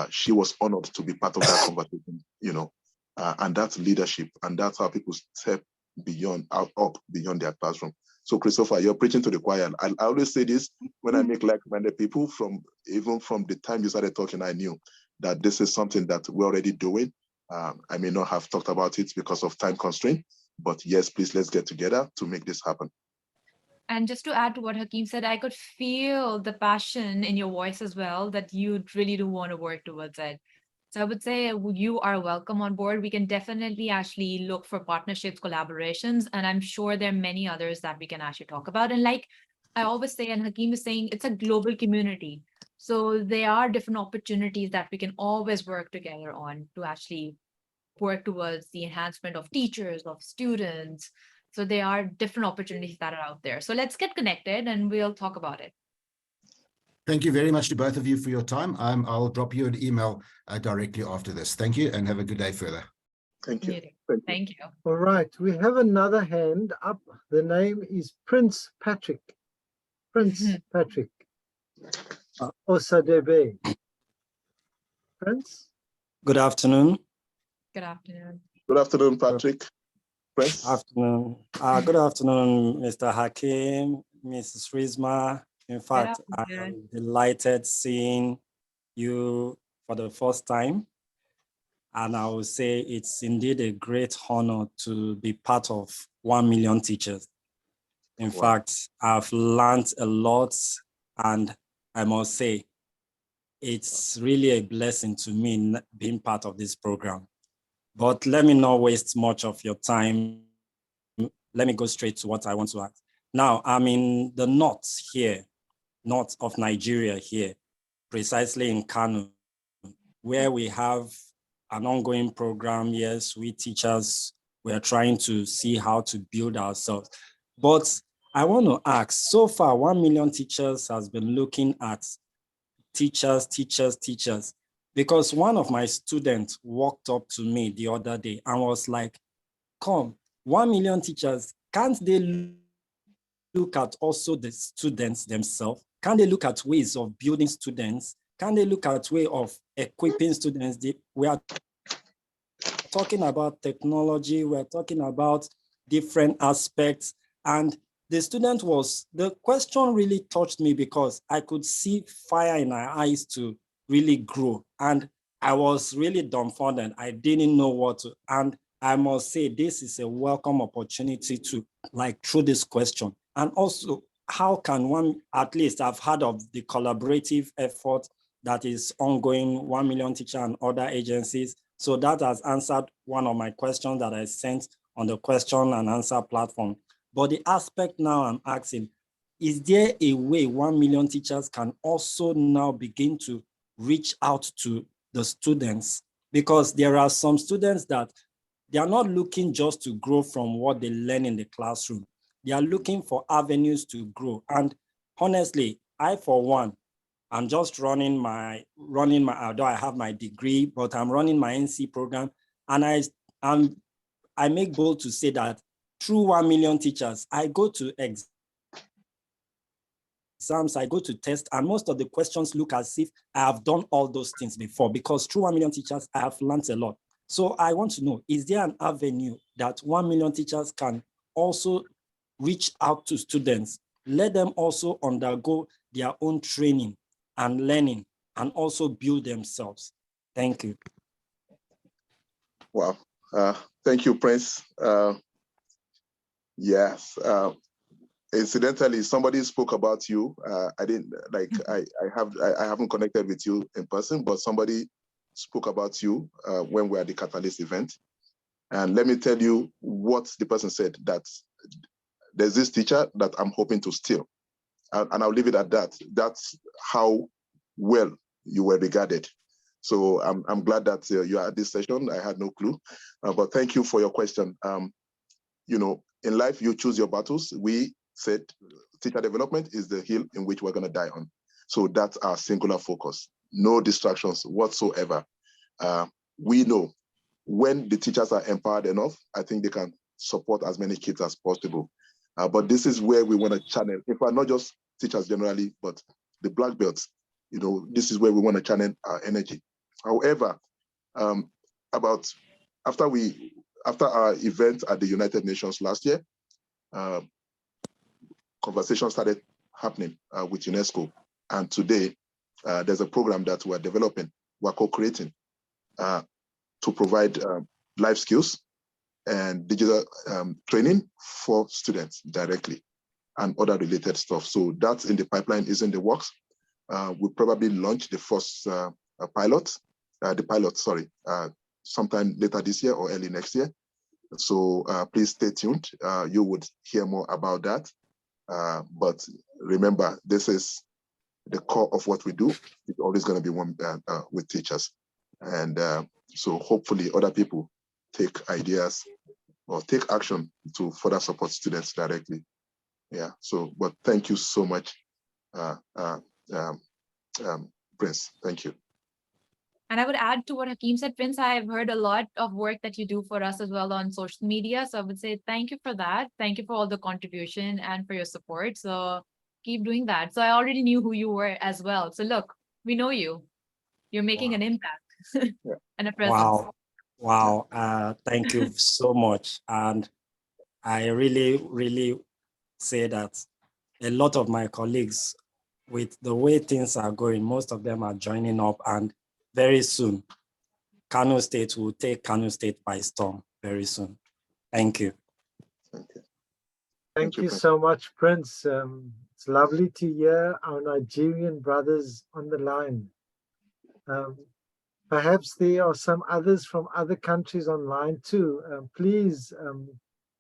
she was honored to be part of that conversation, you know, and that's leadership, and that's how people step beyond, up beyond their classroom. So Christopher, you're preaching to the choir. I always say this when I make like-minded people, even from the time you started talking, I knew that this is something that we're already doing. I may not have talked about it because of time constraint, but yes, please, let's get together to make this happen. And just to add to what Hakeem said, I could feel the passion in your voice as well, that you really do want to work towards it. So I would say you are welcome on board. We can definitely actually look for partnerships, collaborations, and I'm sure there are many others that we can actually talk about. And like I always say, and Hakeem is saying, it's a global community. So there are different opportunities that we can always work together on to actually work towards the enhancement of teachers, of students. So there are different opportunities that are out there. So let's get connected and we'll talk about it. Thank you very much to both of you for your time. I'll drop you an email directly after this. Thank you and have a good day further. Thank you. Thank you. All right, we have another hand up. The name is Prince Patrick. Prince Patrick Osadebe. Prince? Good afternoon. Good afternoon. Good afternoon, Patrick. Prince? Afternoon. Good afternoon, Mr. Hakeem, Mrs. Rizma. In fact, I'm delighted seeing you for the first time. And I will say it's indeed a great honor to be part of 1 million teachers. In fact, I've learned a lot, and I must say, it's really a blessing to me being part of this program. But let me not waste much of your time. Let me go straight to what I want to ask. Now, I'm in the north here, north of Nigeria here, precisely in Kano, where we have an ongoing program. Yes, we teachers, we are trying to see how to build ourselves. But I want to ask, so far, 1 million teachers has been looking at teachers. because one of my students walked up to me the other day and was like, come, 1 million teachers, can't they look at also the students themselves? Can they look at ways of building students? Can they look at way of equipping students? We are talking about technology, we're talking about different aspects. And the question really touched me because I could see fire in her eyes to really grow. And I was really dumbfounded. I didn't know what to, and I must say, this is a welcome opportunity to through this question. And also, how can one, at least I've heard of the collaborative effort that is ongoing, 1 Million Teacher and other agencies. So that has answered one of my questions that I sent on the question and answer platform. But the aspect now I'm asking, is there a way 1 million teachers can also now begin to reach out to the students? Because there are some students that they are not looking just to grow from what they learn in the classroom. They are looking for avenues to grow. And honestly, I, for one, I'm just running my, although I have my degree, but I'm running my NC program. And I make bold to say that through 1 million teachers, I go to exams, I go to tests, and most of the questions look as if I have done all those things before, because through 1 million teachers, I have learned a lot. So I want to know, is there an avenue that 1 million teachers can also reach out to students, let them also undergo their own training and learning, and also build themselves? Thank you. Wow. Thank you, Prince. Yes. Incidentally, somebody spoke about you. I didn't I haven't connected with you in person, but somebody spoke about you when we were at the Catalyst event. And let me tell you what the person said, that there's this teacher that I'm hoping to steal. And I'll leave it at that. That's how well you were regarded. So I'm glad that you are at this session. I had no clue, but thank you for your question. You know, in life, you choose your battles. We said teacher development is the hill in which we're going to die on. So that's our singular focus. No distractions whatsoever. We know when the teachers are empowered enough, I think they can support as many kids as possible. But this is where we want to channel, in fact, not just teachers generally, but the black belts. You know, this is where we want to channel our energy. However, after our event at the United Nations last year, conversations started happening with UNESCO. And today, there's a program that we're developing, we're co-creating to provide life skills and digital training for students directly and other related stuff. So that's in the pipeline, is in the works. We'll probably launch the first pilot, sometime later this year or early next year. So please stay tuned. You would hear more about that. But remember, this is the core of what we do. It's always going to be one with teachers. And so hopefully other people take ideas or take action to further support students directly. Yeah, so, but thank you so much, Prince, thank you. And I would add to what Hakeem said, Prince, I've heard a lot of work that you do for us as well on social media. So I would say thank you for that. Thank you for all the contribution and for your support. So keep doing that. So I already knew who you were as well. So look, we know you. You're making an impact and a presence. Wow. Thank you so much. And I really, really say that a lot of my colleagues, with the way things are going, most of them are joining up, and very soon, Kano State will take Kano State by storm very soon. Thank you. Thank you. Thank you so much, Prince. It's lovely to hear our Nigerian brothers on the line. Perhaps there are some others from other countries online too. Please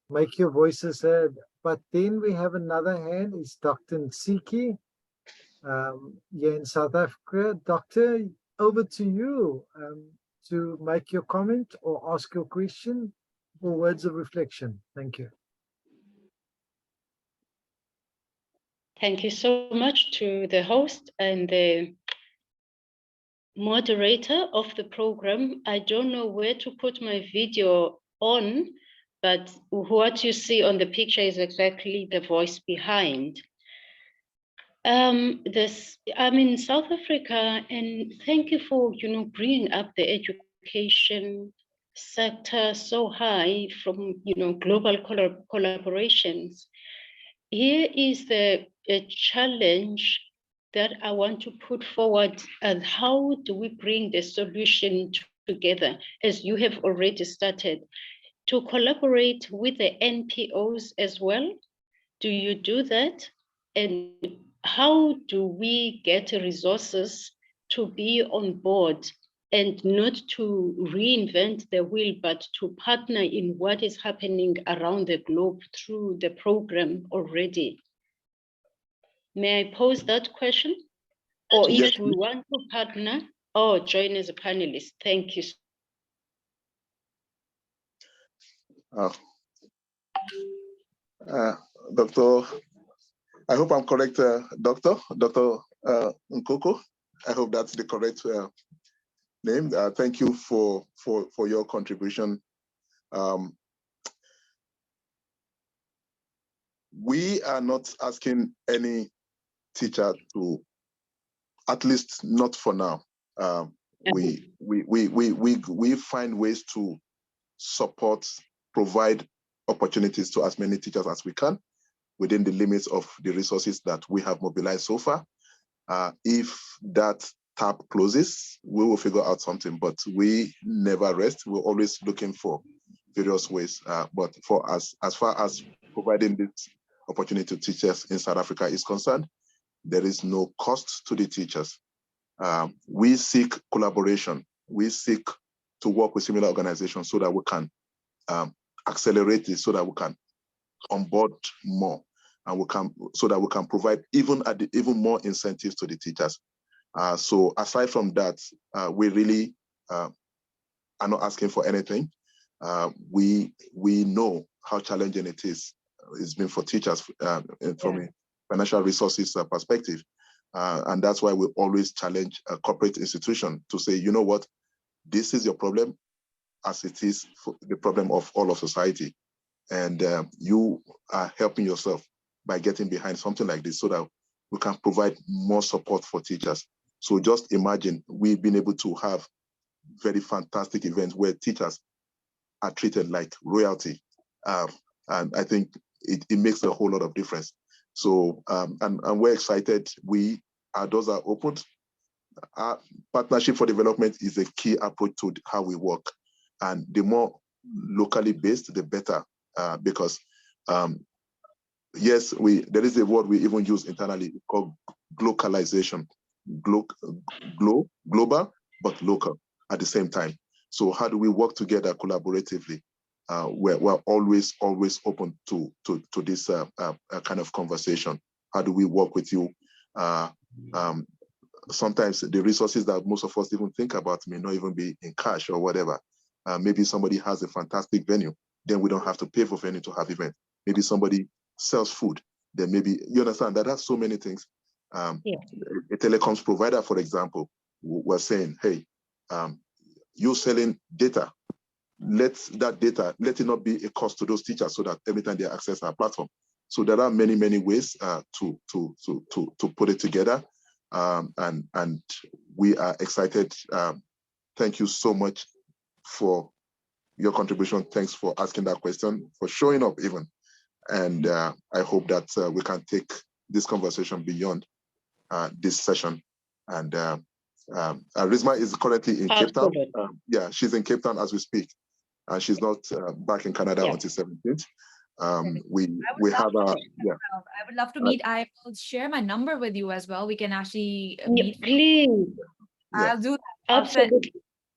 make your voices heard. But then we have another hand, is Dr. Nsiki here in South Africa. Doctor, over to you to make your comment or ask your question or words of reflection. Thank you. Thank you so much to the host and the moderator of the program. I don't know where to put my video on, but what you see on the picture is exactly the voice behind. I'm in South Africa, and thank you for bringing up the education sector so high from global collaborations. Here is a challenge that I want to put forward, and how do we bring the solution together, as you have already started, to collaborate with the NPOs as well? Do you do that? And how do we get resources to be on board and not to reinvent the wheel, but to partner in what is happening around the globe through the program already? May I pose that question? Or if Yes, we want to partner, or join as a panelist? Thank you. Dr. I hope I'm correct, Dr. Nkoko. I hope that's the correct name. Thank you for your contribution. We are not asking any teacher to, at least not for now. We find ways to support, provide opportunities to as many teachers as we can within the limits of the resources that we have mobilized so far. If that tap closes, we will figure out something, but we never rest. We're always looking for various ways. But for us, as far as providing this opportunity to teachers in South Africa is concerned, there is no cost to the teachers. We seek collaboration. We seek to work with similar organizations so that we can accelerate this, so that we can onboard more, and so that we can provide even more incentives to the teachers. So aside from that, we really are not asking for anything. We know how challenging it is. It's been for teachers from a financial resources perspective. And that's why we always challenge a corporate institution to say, you know what, this is your problem as it is for the problem of all of society. And you are helping yourself by getting behind something like this so that we can provide more support for teachers. So just imagine we've been able to have very fantastic events where teachers are treated like royalty. And I think it makes a whole lot of difference. So, and we're excited. Our doors are opened. Our partnership for development is a key approach to how we work. And the more locally based, the better, because yes, there is a word we even use internally called globalization. Global, but local at the same time. So how do we work together collaboratively? We're always open to this kind of conversation. How do we work with you? Sometimes the resources that most of us even think about may not even be in cash or whatever. Maybe somebody has a fantastic venue, then we don't have to pay for venue to have event. Maybe somebody sells food, then maybe, you understand that there's so many things. A telecoms provider, for example, was saying, hey, you're selling data. Let it not be a cost to those teachers so that every time they access our platform. So there are many ways to put it together. And we are excited. Thank you so much for your contribution. Thanks for asking that question, for showing up even. And I hope that we can take this conversation beyond this session. And Rizma is currently in Cape Town. Yeah, she's in Cape Town as we speak. And she's not back in Canada until 17th. We have a, I would love to meet. I will share my number with you as well. We can actually meet. Please. I'll do that. Absolutely.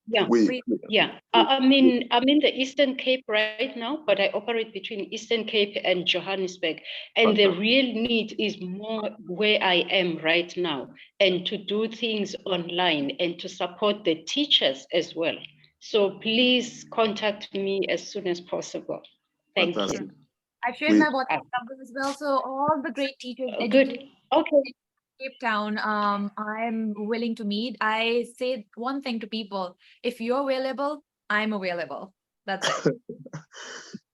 Yeah. I'm in the Eastern Cape right now, but I operate between Eastern Cape and Johannesburg. And the real need is more where I am right now, and to do things online and to support the teachers as well. So please contact me as soon as possible. Thank you. I've shared my WhatsApp number as well. So all the great teachers. Good. Okay. Cape Town, I'm willing to meet. I say one thing to people: if you're available, I'm available. That's it.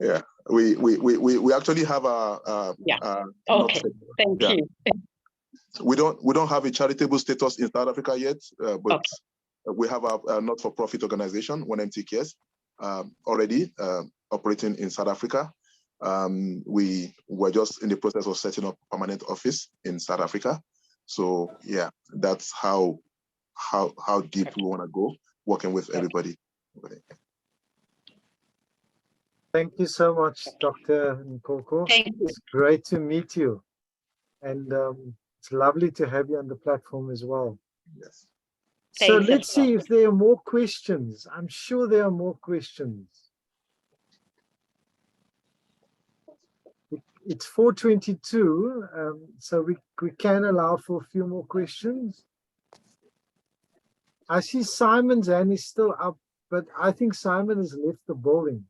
Yeah, we actually have Yeah. not- Okay, thank yeah. you. we don't have a charitable status in South Africa yet, but Okay. we have a not-for-profit organization, 1MT Cares, already operating in South Africa. We were just in the process of setting up a permanent office in South Africa. So yeah, that's how deep we want to go, working with everybody. Thank you so much, Dr. Nkoko. Thank you. It's great to meet you. And it's lovely to have you on the platform as well. Yes. So Thanks a let's see lot. if there are more questions. I'm sure there are more questions. It's 4:22, so we can allow for a few more questions. I see Simon's hand is still up, but I think Simon has left the building.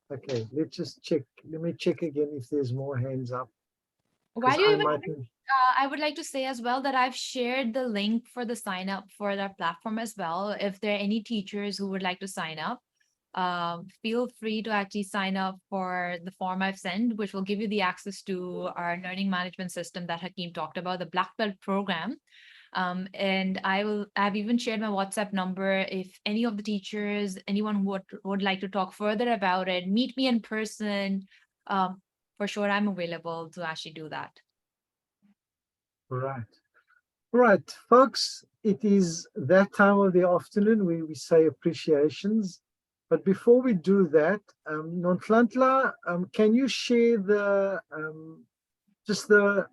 Okay, let's just check. Let me check again if there's more hands up. While you I even, mightn't- I would like to say as well that I've shared the link for the sign up for the platform as well. If there are any teachers who would like to sign up, feel free to actually sign up for the form I've sent, which will give you the access to our learning management system that Hakeem talked about, the Black Belt program. And I've even shared my WhatsApp number. If any of the teachers, anyone who would like to talk further about it, meet me in person, for sure I'm available to actually do that. Right. Right, folks, it is that time of the afternoon where we say appreciations. But before we do that, Nonhlanhla, can you share the just the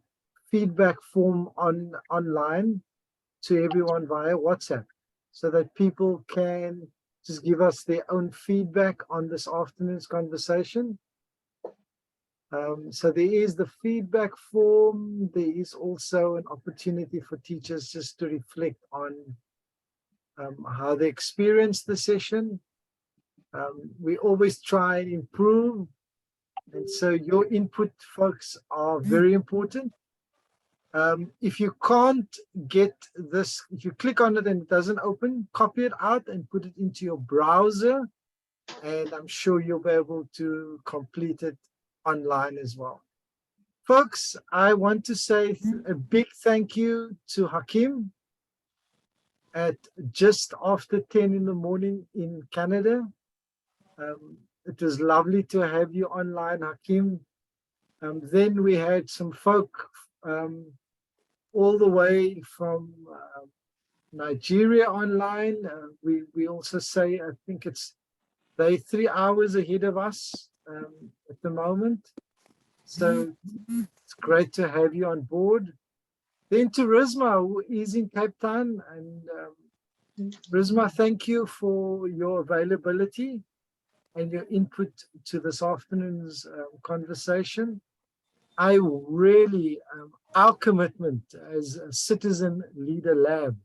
feedback form online to everyone via WhatsApp so that people can just give us their own feedback on this afternoon's conversation? So there is the feedback form. There is also an opportunity for teachers just to reflect on how they experienced the session. We always try and improve. And so your input, folks, are very important. If you can't get this, if you click on it and it doesn't open, copy it out and put it into your browser. And I'm sure you'll be able to complete it online as well. Folks, I want to say a big thank you to Hakeem at just after 10 in the morning in Canada. It was lovely to have you online, Hakeem. Then we had some folk all the way from Nigeria online. We also say, I think they're 3 hours ahead of us at the moment. So it's great to have you on board. Then to Rizma, who is in Cape Town. And Rizma, thank you for your availability and your input to this afternoon's conversation. I really, our commitment as a Citizen Leader Lab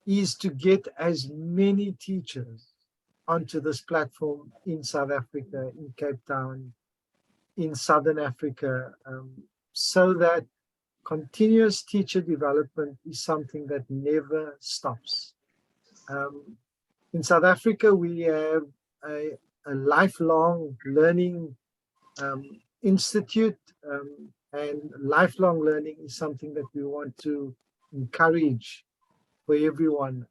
is to get as many teachers onto this platform in South Africa, in Cape Town, in Southern Africa, so that continuous teacher development is something that never stops. In South Africa, we have a lifelong learning institute, and lifelong learning is something that we want to encourage for everyone.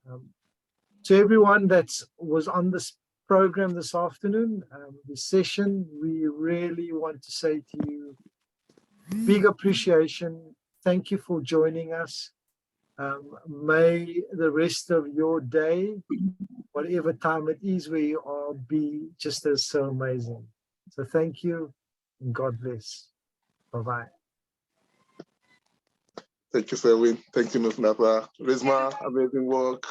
To everyone that was on this program this afternoon, this session, we really want to say to you, big appreciation. Thank you for joining us. May the rest of your day, whatever time it is where you are, be just as so amazing. So thank you and God bless. Bye-bye. Thank you, Selwyn. Thank you, Nonhlanhla. Rizma, amazing work.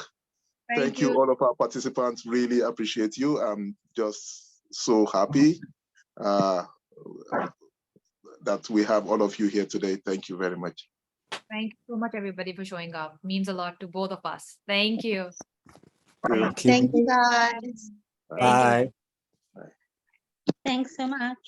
Thank you, all of our participants. Really appreciate you. I'm just so happy that we have all of you here today. Thank you very much. Thank you so much, everybody, for showing up. Means a lot to both of us. Thank you. Thank you. Thank you, guys. Bye. Thanks so much.